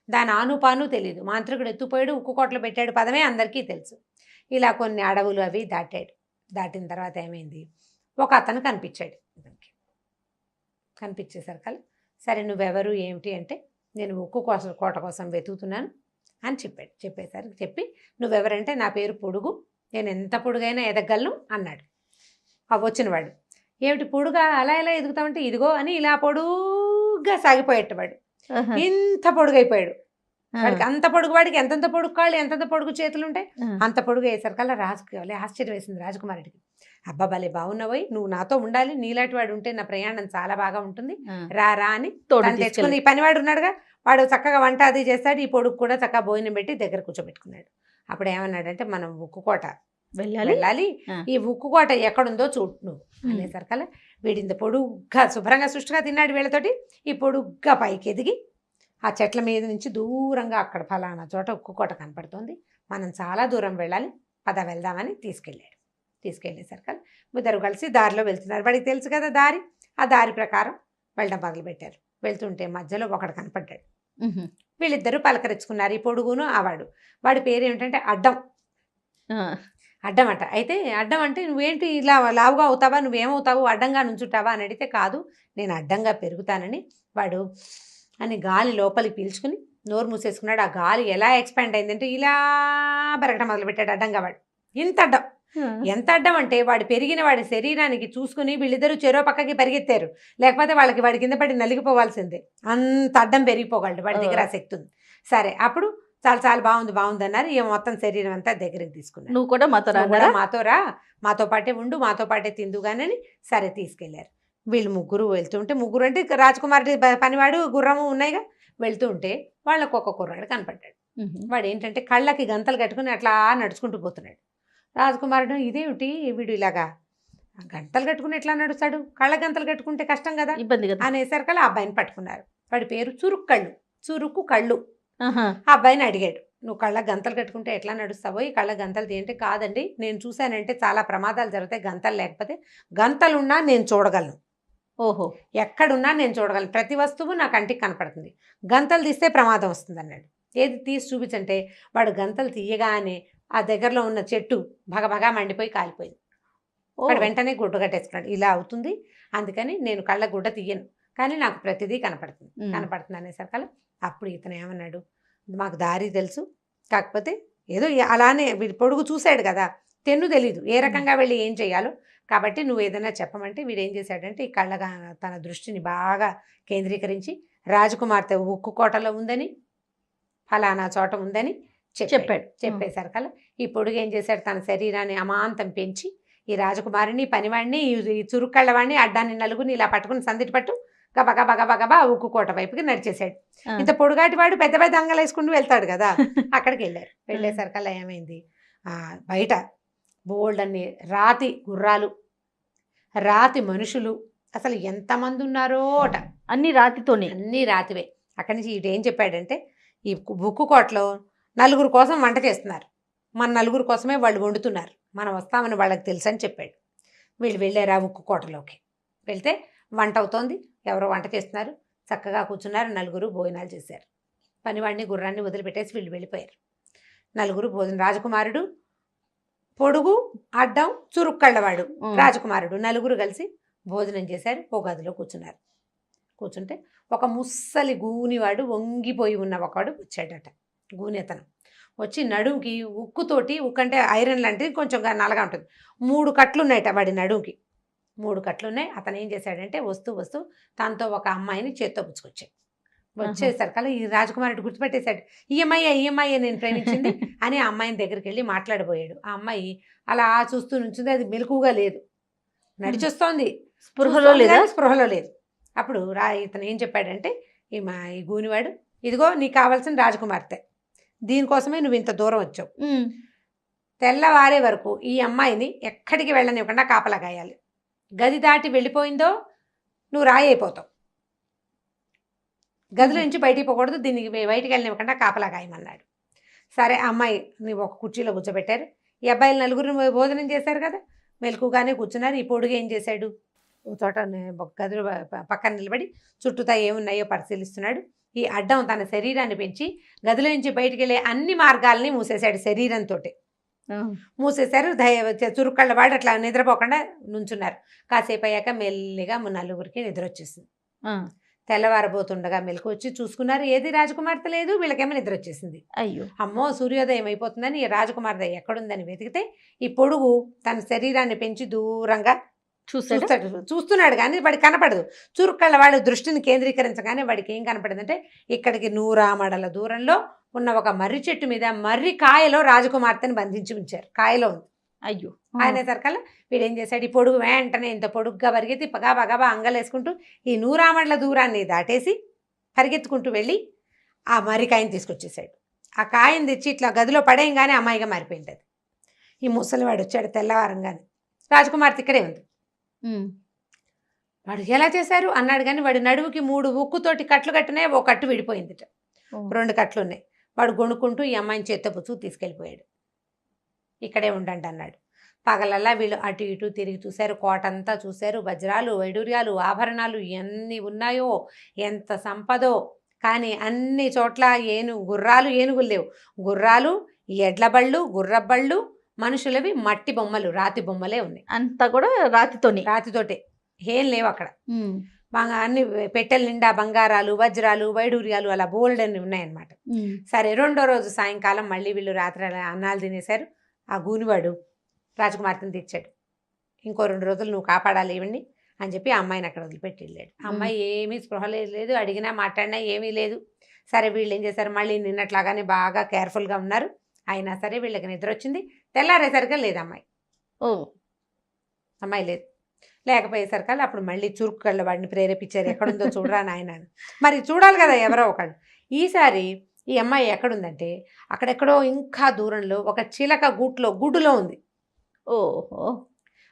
దాని ఆనుపాను తెలియదు. మాంత్రికుడు ఎత్తుపోయాడు, ఉక్కు కోటలో పెట్టాడు పదమే అందరికీ తెలుసు. ఇలా కొన్ని అడవులు అవి దాటాడు. దాటిన తర్వాత ఏమైంది, ఒక అతను కనిపించాడు. కనిపించేసరికి సరే నువ్వెవరు ఏమిటి అంటే, నేను ఉక్కు కోట కోసం వెతుకుతున్నాను అని చెప్పాడు. చెప్పి నువ్వెవరంటే, నా పేరు పొడుగు, నేను ఎంత పొడుగైనా ఎదగలను అన్నాడు. వచ్చినవాడు ఏమిటి పొడుగా అలా ఎలా ఎదుగుతామంటే, ఇదిగో అని ఇలా పొడుగ్గా సాగిపోయేటవాడు. ఇంత పొడుగైపోయాడు. వాడికి అంత పొడుగు, వాడికి ఎంతంత పొడుగు కాళ్ళు, ఎంతంత పొడుగు చేతులు ఉంటాయి, అంత పొడుగు అయ్యేసరికల్లా రాజుకి ఆశ్చర్యం వేసింది. రాజకుమారుడికి, అబ్బా భలే బాగున్నావోయ్, నువ్వు నాతో ఉండాలి, నీలాంటి వాడు ఉంటే నా ప్రయాణం చాలా బాగా ఉంటుంది, రా అని తెచ్చుకుని. ఈ పనివాడు ఉన్నాడుగా, వాడు చక్కగా వంట అది చేస్తాడు. ఈ పొడుగు కూడా చక్కగా భోజనం పెట్టి దగ్గర కూర్చోబెట్టుకున్నాడు. అప్పుడు ఏమన్నాడంటే, మనం ఉక్కుకోట వెళ్ళాలి, ఈ ఉక్కుకోట ఎక్కడుందో చూడు నువ్వు అనేసరికల్లా వీడింత పొడుగ్గా శుభ్రంగా సుష్టిగా తిన్నాడు వీళ్ళతోటి. ఈ పొడుగ్గా పైకి ఎదిగి ఆ చెట్ల మీద నుంచి దూరంగా అక్కడ ఫలానా చోట ఉక్కుకోట కనపడుతుంది, మనం చాలా దూరం వెళ్ళాలి, పద వెళ్దామని తీసుకెళ్ళేసరికి ఇద్దరు కలిసి దారిలో వెళ్తున్నారు. వాడికి తెలుసు కదా దారి, ఆ దారి ప్రకారం వెళ్ళడం మొదలుపెట్టారు. వెళ్తుంటే మధ్యలో ఒకడు కనపడ్డాడు. వీళ్ళిద్దరూ పలకరించుకున్నారు, ఈ పొడుగును ఆవాడు. వాడి పేరు ఏమిటంటే అడ్డం. అడ్డం అట. అయితే అడ్డం అంటే, నువ్వేంటి ఇలా లావుగా అవుతావా, నువ్వేమవుతావు, అడ్డంగా నుంచుంటావా అని అడిగితే, కాదు నేను అడ్డంగా పెరుగుతానని. వాడు అని గాలి లోపలికి పీల్చుకుని నోరు మూసేసుకున్నాడు. ఆ గాలి ఎలా ఎక్స్పాండ్ అయిందంటే ఇలా పెరగడం మొదలుపెట్టాడు అడ్డంగా. వాడు ఎంత అడ్డం అంటే, వాడు పెరిగిన వాడి శరీరానికి చూసుకుని వీళ్ళిద్దరూ చెరో పక్కకి పరిగెత్తారు, లేకపోతే వాడి కింద పడి నలిగిపోవాల్సిందే, అంత అడ్డం పెరిగిపోగలడు. వాడి దగ్గర ఆ శక్తి ఉంది. సరే అప్పుడు చాలా బాగుంది అన్నారు. ఈ మొత్తం శరీరం అంతా దగ్గరికి తీసుకున్నారు. నువ్వు కూడా మాతో రా, మాతో పాటే ఉండు, మాతో పాటే తిందుగానని సరే తీసుకెళ్లారు. వీళ్ళు ముగ్గురు వెళ్తుంటే, ముగ్గురు అంటే రాజకుమారుడి పనివాడు గుర్రము ఉన్నాయిగా, వెళ్తూ ఉంటే వాళ్ళకు ఒక కుర్రాడు కనపడ్డాడు. వాడు ఏంటంటే కళ్ళకి గంతలు కట్టుకుని అట్లా నడుచుకుంటూ పోతున్నాడు. రాజకుమారుడు ఇదేమిటి వీడు ఇలాగా గంతలు కట్టుకుని ఎట్లా నడుస్తాడు, కళ్ళ గంతలు కట్టుకుంటే కష్టం కదా, ఇబ్బంది కదా అనేసరికల్లా ఆ అబ్బాయిని పట్టుకున్నారు. వాడి పేరు చురుక్కు కళ్ళు. ఆ అబ్బాయిని అడిగాడు, నువ్వు కళ్ళ గంతలు కట్టుకుంటే ఎట్లా నడుస్తావో, ఈ కళ్ళ గంతలు ఏంటి, కాదండి నేను చూశానంటే చాలా ప్రమాదాలు జరుగుతాయి, గంతలు లేకపోతే, గంతలున్నా నేను చూడగలను, ఓహో ఎక్కడున్నా నేను చూడగలను, ప్రతి వస్తువు నా కంటికి కనపడుతుంది, గంతలు తీస్తే ప్రమాదం వస్తుంది అన్నాడు. ఏది తీసి చూపించంటే వాడు గంతలు తీయగానే ఆ దగ్గరలో ఉన్న చెట్టు భగభగా మండిపోయి కాలిపోయింది. వాడు వెంటనే గుడ్డ కట్టేసుకున్నాడు, ఇలా అవుతుంది అందుకని నేను కళ్ళ గుడ్డ తీయను, కానీ నాకు ప్రతిదీ కనపడుతుంది అనేసరికల్లా అప్పుడు ఇతను ఏమన్నాడు, మాకు దారి తెలుసు, కాకపోతే ఏదో అలానే వీడి పొడుగు చూశాడు కదా, తెన్ను తెలీదు ఏ రకంగా వెళ్ళి ఏం చేయాలో, కాబట్టి నువ్వు ఏదైనా చెప్పమంటే వీడు ఏం చేశాడంటే, ఈ కళ్ళగా తన దృష్టిని బాగా కేంద్రీకరించి రాజకుమార్తె ఉక్కు కోటలో ఉందని, ఫలానా చోట ఉందని చెప్పేసరికల్లా ఈ పొడుగు ఏం చేశాడు, తన శరీరాన్ని అమాంతం పెంచి ఈ రాజకుమారిని, పనివాడిని, ఈ చురుక్కళ్ళవాడిని, అడ్డాన్ని నలుగుని ఇలా పట్టుకుని సందిటి పట్టు గబగబా ఉక్కు కోట వైపుకి నడిచేశాడు. ఇంత పొడుగాటి వాడు పెద్ద పెద్ద అంగలు వేసుకుంటూ వెళ్తాడు కదా, అక్కడికి వెళ్ళారు. వెళ్ళేసరికల్లా ఏమైంది, బయట బోల్డ్ అన్ని రాతి గుర్రాలు, రాతి మనుషులు, అసలు ఎంతమంది ఉన్నారో అట, అన్ని రాతివే. అక్కడి నుంచి ఇటు ఏం చెప్పాడంటే, ఈ ఉక్కు కోటలో నలుగురు కోసం వంట చేస్తున్నారు, మన నలుగురు కోసమే వాళ్ళు వండుతున్నారు, మనం వస్తామని వాళ్ళకి తెలుసు అని చెప్పాడు. వీళ్ళు వెళ్ళారు ఆ ఉక్కు కోటలోకి. వెళ్తే వంట అవుతోంది, ఎవరో వంట చేస్తున్నారు, చక్కగా కూర్చున్నారు, నలుగురు భోజనాలు చేశారు. పనివాడిని గుర్రాన్ని వదిలిపెట్టేసి వీళ్ళు వెళ్ళిపోయారు. నలుగురు భోజనం, రాజకుమారుడు, పొడుగు, అడ్డం, చురుక్కళ్ళవాడు, రాజకుమారుడు నలుగురు కలిసి భోజనం చేశారు. ఓ గదిలో కూర్చున్నారు. కూర్చుంటే ఒక ముస్సలి గూనివాడు, వంగిపోయి ఉన్న ఒకడు వచ్చాడట. గూనెతనం వచ్చి నడుముకి ఉక్కుతోటి, ఉక్కు అంటే ఐరన్ లాంటిది, కొంచెం నల్లగా ఉంటుంది, 3 కట్లు ఉన్నాయట వాడి నడుముకి, 3 కట్లు ఉన్నాయి. అతను ఏం చేశాడంటే వస్తూ తనతో ఒక అమ్మాయిని చేత్తో పుచ్చుకొచ్చాడు. వచ్చేసరికల్లా ఈ రాజకుమారుడు గుర్తుపెట్టేశాడు, ఈ అమ్మాయి నేను ప్రేమించింది అని ఆ అమ్మాయిని దగ్గరికి వెళ్ళి మాట్లాడబోయాడు. ఆ అమ్మాయి అలా చూస్తూ నుంచింది, అది మెలకుగా లేదు, నడిచొస్తోంది, స్పృహలో లేదు. అప్పుడు ఇతను ఏం చెప్పాడంటే, ఈ గూనివాడు, ఇదిగో నీకు కావాల్సిన రాజకుమార్తె, దీనికోసమే నువ్వు ఇంత దూరం వచ్చావు. ఉమ్. తెల్లవారే వరకు ఈ అమ్మాయిని ఎక్కడికి వెళ్ళనివ్వకుండా కాపలా కాయాలి. గది దాటి వెళ్ళిపోయిందో నువ్వు రాయి అయిపోతావు. గదిలో నుంచి బయటికి పోకూడదు, దీనికి బయటికి వెళ్ళనివ్వకుండా కాపలా కాయమన్నాడు. సరే అమ్మాయి నువ్వు ఒక కుర్చీలో కూర్చోబెట్టారు. ఈ అబ్బాయిలు నలుగురు భోజనం చేశారు కదా, మెలకుగానే కూర్చున్నారు. ఈ పొడుగు ఏం చేశాడు, ఓ చోట ఒక గదిలో పక్కన నిలబడి చుట్టూతా ఏమున్నాయో పరిశీలిస్తున్నాడు. ఈ అడ్డం తన శరీరాన్ని పెంచి గదిలో నుంచి బయటికి వెళ్ళే అన్ని మార్గాల్ని మూసేశాడు. శరీరంతో మూసేశారు. చురుక్కళ్ళ వాడు అట్లా నిద్రపోకుండా నుంచున్నారు. కాసేపు అయ్యాక మెల్లిగా నలుగురికి నిద్ర వచ్చేసింది. తెల్లవారబోతుండగా మెలకు వచ్చి చూసుకున్నారు, ఏది రాజకుమార్తె లేదు. వీళ్ళకేమో నిద్ర వచ్చేసింది. అయ్యో, అమ్మో సూర్యోదయం అయిపోతుందని ఈ రాజకుమార్తె ఎక్కడుందని వెతికితే ఈ పొడుగు తన శరీరాన్ని పెంచి దూరంగా చూస్తున్నాడు కానీ వాడికి కనపడదు. చురుక్కళ్ళ వాడు దృష్టిని కేంద్రీకరించగానే వాడికి ఏం కనపడిందంటే ఇక్కడికి 100 ఆమడల దూరంలో ఉన్న ఒక మర్రి చెట్టు మీద మర్రి కాయలో రాజకుమార్తెని బంధించి ఉంచారు. కాయలో ఉంది. అయ్యో, ఆయన సరికల్లా వీడేం చేశాడు, ఈ పొడుగు వెంటనే ఇంత పొడుగ్గా పరిగెత్తి పగాబా అంగలేసుకుంటూ ఈ 100 ఆమడల దూరాన్ని దాటేసి పరిగెత్తుకుంటూ వెళ్ళి ఆ మర్రి కాయని తీసుకొచ్చేసాడు. ఆ కాయని తెచ్చి ఇట్లా గదిలో పడేయంగానే అమ్మాయిగా మారిపోయింది. అది ఈ ముసలివాడు వచ్చాడు తెల్లవారంగానే, రాజకుమార్తె ఇక్కడే ఉంది. వాడు ఎలా చేశారు అన్నాడు కానీ వాడి నడువుకి 3 ఉక్కుతోటి కట్లు కట్టినాయి. ఓ కట్టు విడిపోయిందిట, 2 కట్లు ఉన్నాయి. వాడు గొణుక్కుంటూ ఈ అమ్మాయిని చేత్తో పుచ్చుకు తీసుకెళ్ళిపోయాడు. ఇక్కడే ఉండండి అన్నాడు. పగలల్లా వీళ్ళు అటు ఇటు తిరిగి చూశారు, కోటంతా చూశారు. వజ్రాలు వైడూర్యాలు ఆభరణాలు ఎన్ని ఉన్నాయో, ఎంత సంపదో. కానీ అన్ని చోట్ల గుర్రాలు ఏనుగులు లేవు. గుర్రాలు, ఎడ్ల బళ్ళు, గుర్రబళ్ళు, మనుషులవి మట్టి బొమ్మలు, రాతి బొమ్మలే ఉన్నాయి. అంతా కూడా రాతితోటే, ఏం లేవు అక్కడ. అన్ని పెట్టెల నిండా బంగారాలు, వజ్రాలు, వైడూర్యాలు అలా బోల్డ్ అని ఉన్నాయన్నమాట. సరే 2వ రోజు సాయంకాలం మళ్ళీ వీళ్ళు రాత్రి అన్నాలు తినేశారు. ఆ గూనివాడు రాజకుమార్తెని తెచ్చాడు. ఇంకో 2 రోజులు నువ్వు కాపాడాలి ఇవన్నీ అని చెప్పి ఆ అమ్మాయిని అక్కడ వదిలిపెట్టి వెళ్ళాడు. అమ్మాయి ఏమీ స్పృహ లేదు, అడిగినా మాట్లాడినా ఏమీ లేదు. సరే వీళ్ళు ఏం చేశారు, మళ్ళీ నిన్నట్లాగానే బాగా కేర్ఫుల్గా ఉన్నారు. అయినా సరే వీళ్ళకి నిద్ర వచ్చింది. తెల్లారేసరిగా లేదు అమ్మాయి. అమ్మాయి లేదు. లేకపోయేసరికల్లా అప్పుడు మళ్ళీ చురుక్కళ్ళ వాడిని ప్రేరేపించారు, ఎక్కడుందో చూడరా నాయన. మరి చూడాలి కదా ఎవరో ఒకళ్ళు. ఈసారి ఈ అమ్మాయి ఎక్కడుందంటే అక్కడెక్కడో ఇంకా దూరంలో ఒక చిలక గుడ్డులో ఉంది. ఓహో.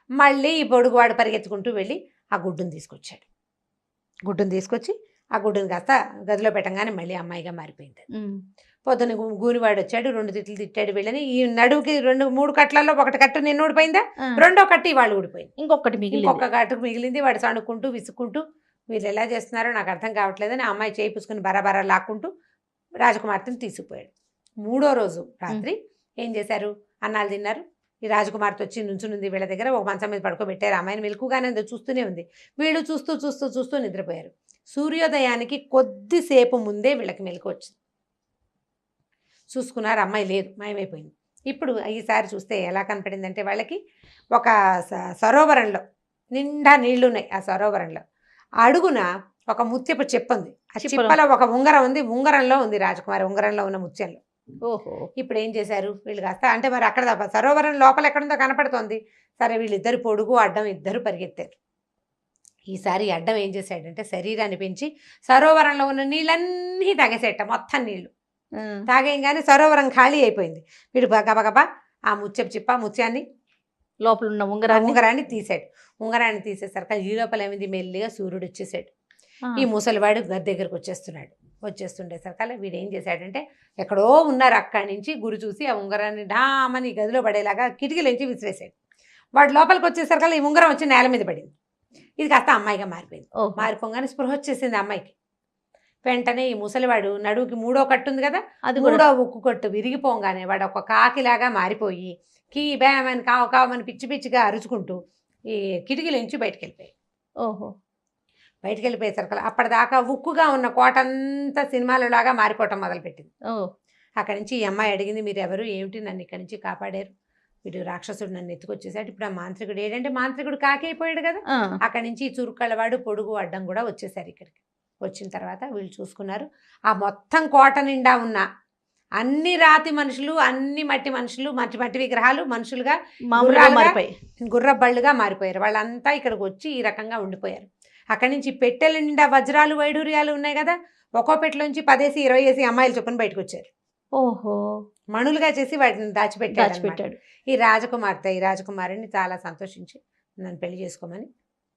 మళ్ళీ ఈ పొడుగువాడు పరిగెత్తుకుంటూ వెళ్ళి ఆ గుడ్డును తీసుకొచ్చాడు. గుడ్డును తీసుకొచ్చి ఆ గుడ్డును కాస్త గదిలో పెట్టంగానే మళ్ళీ అమ్మాయిగా మారిపోయింది. పొద్దున గూనివాడు వచ్చాడు, 2 తిట్లు తిట్టాడు వీళ్ళని. ఈ నడువుకి 2-3 కట్లలో 1 కట్టు నిన్న ఊడిపోయిందా, 2వ కట్టు వాళ్ళు ఊడిపోయింది, ఇంకొక కట్టుకు మిగిలింది. వాడు సణుక్కుంటూ విసుక్కుంటూ వీళ్ళు ఎలా చేస్తున్నారో నాకు అర్థం కావట్లేదని ఆ అమ్మాయి చేయి పుసుకుని బరాబరా లాక్కుంటూ రాజకుమార్తెను తీసుకుపోయాడు. 3వ రోజు రాత్రి ఏం చేశారు, అన్నాలు తిన్నారు. ఈ రాజకుమార్తె వచ్చి నుంచునుంది వీళ్ళ దగ్గర. ఒక మంచం మీద పడుకోబెట్టారు. అమ్మాయిని మెలకుగానే చూస్తూనే ఉంది. వీళ్ళు చూస్తూ చూస్తూ చూస్తూ నిద్రపోయారు. సూర్యోదయానికి కొద్దిసేపు ముందే వీళ్ళకి మెలకు వచ్చింది. చూసుకున్నారు, అమ్మాయి లేదు, మాయమైపోయింది. ఇప్పుడు ఈసారి చూస్తే ఎలా కనపడిందంటే వాళ్ళకి ఒక సరోవరంలో నిండా నీళ్లున్నాయి. ఆ సరోవరంలో అడుగున ఒక ముత్యపు చెప్పు ఉంది. ఆ చిప్పలో ఒక ఉంగరం ఉంది. ఉంగరంలో ఉంది రాజకుమారి, ఉంగరంలో ఉన్న ముత్యంలో. ఓహో. ఇప్పుడు ఏం చేశారు వీళ్ళు కాస్త, అంటే మరి అక్కడ సరోవరం లోపల ఎక్కడుందో కనపడుతోంది. సరే వీళ్ళిద్దరు పొడుగు అడ్డం ఇద్దరు పరిగెత్తారు. ఈసారి అడ్డం ఏం చేశాడంటే శరీరాన్ని పెంచి సరోవరంలో ఉన్న నీళ్ళన్నీ తాగేసేట. మొత్తం నీళ్లు తాగేయంగానే సరోవరం ఖాళీ అయిపోయింది. వీడు గబగబా ఆ ముత్యాన్ని లోపల ఉన్న ఉంగరాన్ని తీసాడు. ఉంగరాన్ని తీసేసరికి ఈ లోపల ఏమైంది, మెల్లిగా సూర్యుడు వచ్చేసాడు. ఈ ముసలివాడు గది దగ్గరకు వచ్చేస్తుండేసరికల్లా వీడు ఏం చేశాడంటే ఎక్కడో ఉన్నారు అక్కడి నుంచి గురి చూసి ఆ ఉంగరాన్ని డామని గదిలో పడేలాగా కిటికీలోంచి విసిరేసాడు. వాడు లోపలికి వచ్చేసరికల్లా ఈ ఉంగరం వచ్చి నేల మీద పడింది. ఇది కాస్త అమ్మాయిగా మారిపోయింది. మారిపోగానే స్పృహ వచ్చేసింది అమ్మాయికి. వెంటనే ఈ ముసలివాడు నడువుకి 3వ కట్టు ఉంది కదా, అది 3వ ఉక్కు కట్టు విరిగిపోగానే వాడు ఒక కాకిలాగా మారిపోయి కీ బ్యామని కావమని పిచ్చి పిచ్చిగా అరుచుకుంటూ ఈ కిటికీలోంచి బయటకు వెళ్ళిపోయాయి. బయటకు వెళ్ళిపోయేసరికి అప్పటిదాకా ఉక్కుగా ఉన్న కోటంతా సినిమాలలాగా మారిపోవటం మొదలుపెట్టింది. అక్కడి నుంచి ఈ అమ్మాయి అడిగింది, మీరు ఎవరు, ఏమిటి, నన్ను ఇక్కడి నుంచి కాపాడారు, వీడు రాక్షసుడు నన్ను ఎత్తుకొచ్చేసాడు, ఇప్పుడు ఆ మాంత్రికుడు ఏంటంటే మాంత్రికుడు కాకి అయిపోయాడు కదా. అక్కడి నుంచి ఈ చురుక్కళ్ళవాడు పొడుగు అడ్డం కూడా వచ్చేసారు ఇక్కడికి. వచ్చిన తర్వాత వీళ్ళు చూసుకున్నారు, ఆ మొత్తం కోట నిండా ఉన్న అన్ని రాతి మనుషులు, అన్ని మట్టి మనుషులు, మట్టి విగ్రహాలు మనుషులుగా గుర్రబళ్ళుగా మారిపోయారు. వాళ్ళంతా ఇక్కడికి వచ్చి ఈ రకంగా ఉండిపోయారు. అక్కడి నుంచి పెట్టెల నిండా వజ్రాలు వైడూర్యాలు ఉన్నాయి కదా, ఒక్కో పెట్టెలోంచి 10 20 అమ్మాయిలు చొప్పున బయటకు వచ్చారు. ఓహో, మణులుగా చేసి వాటిని దాచిపెట్టాడు. దాచిపెట్టాడు. ఈ రాజకుమారిని చాలా సంతోషించి నన్ను పెళ్లి చేసుకోమని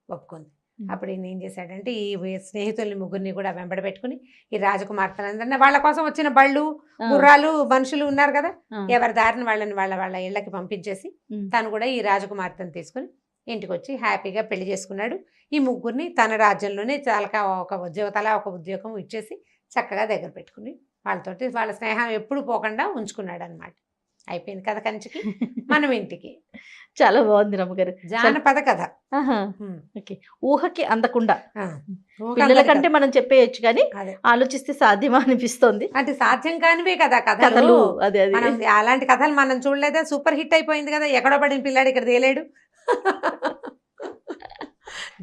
ఒప్పుకుంది. అప్పుడు ఈయన ఏం చేశాడంటే ఈ స్నేహితుల్ని ముగ్గురిని కూడా వెంబడ పెట్టుకుని ఈ రాజకుమార్తెలందరినీ వాళ్ళ కోసం వచ్చిన బళ్ళు గుర్రాలు మనుషులు ఉన్నారు కదా, ఎవరి దారిని వాళ్ళని వాళ్ళ ఇళ్ళకి పంపించేసి తను కూడా ఈ రాజకుమార్తెను తీసుకుని ఇంటికి వచ్చి హ్యాపీగా పెళ్లి చేసుకున్నాడు. ఈ ముగ్గురిని తన రాజ్యంలోనే తలా ఒక ఉద్యోగం ఇచ్చేసి చక్కగా దగ్గర పెట్టుకుని వాళ్ళతోటి వాళ్ళ స్నేహం ఎప్పుడు పోకుండా ఉంచుకున్నాడు అనమాట. అయిపోయింది కథ కంచికి, మనం ఇంటికి. చాలా బాగుంది రమ్మగారు. జానపద కథ. ఓకే, ఊహకి అందకుండా ఊహ పిల్లల అందదు కంటే కదా. మనం చెప్పేయచ్చు కానీ అదే ఆలోచిస్తే సాధ్యమా అనిపిస్తోంది. అంటే సాధ్యం కానివే కదా కథలు. కథలు. అదే అదే మనం అలాంటి కథలు మనం చూడలేదా? సూపర్ హిట్ అయిపోయింది కదా, ఎక్కడో పడిన పిల్లాడు ఇక్కడ తేలేడు.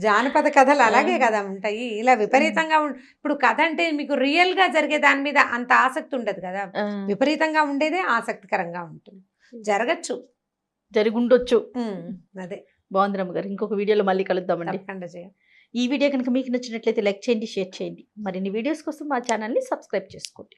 జానపద కథలు అలాగే కదా ఉంటాయి. ఇలా విపరీతంగా ఇప్పుడు కథ అంటే మీకు రియల్ గా జరిగే దాని మీద అంత ఆసక్తి ఉండదు కదా, విపరీతంగా ఉండేదే ఆసక్తికరంగా ఉంటుంది. జరగచ్చు, జరుగుండొచ్చు. అదే. బాగుంది రమ్మగారు. ఇంకొక వీడియోలో మళ్ళీ కలుద్దామండి. తప్పకుండా చేయాలి. ఈ వీడియో కనుక మీకు నచ్చినట్లయితే లైక్ చేయండి, షేర్ చేయండి. మరిన్ని వీడియోస్ కోసం మా ఛానల్ని సబ్స్క్రైబ్ చేసుకోండి.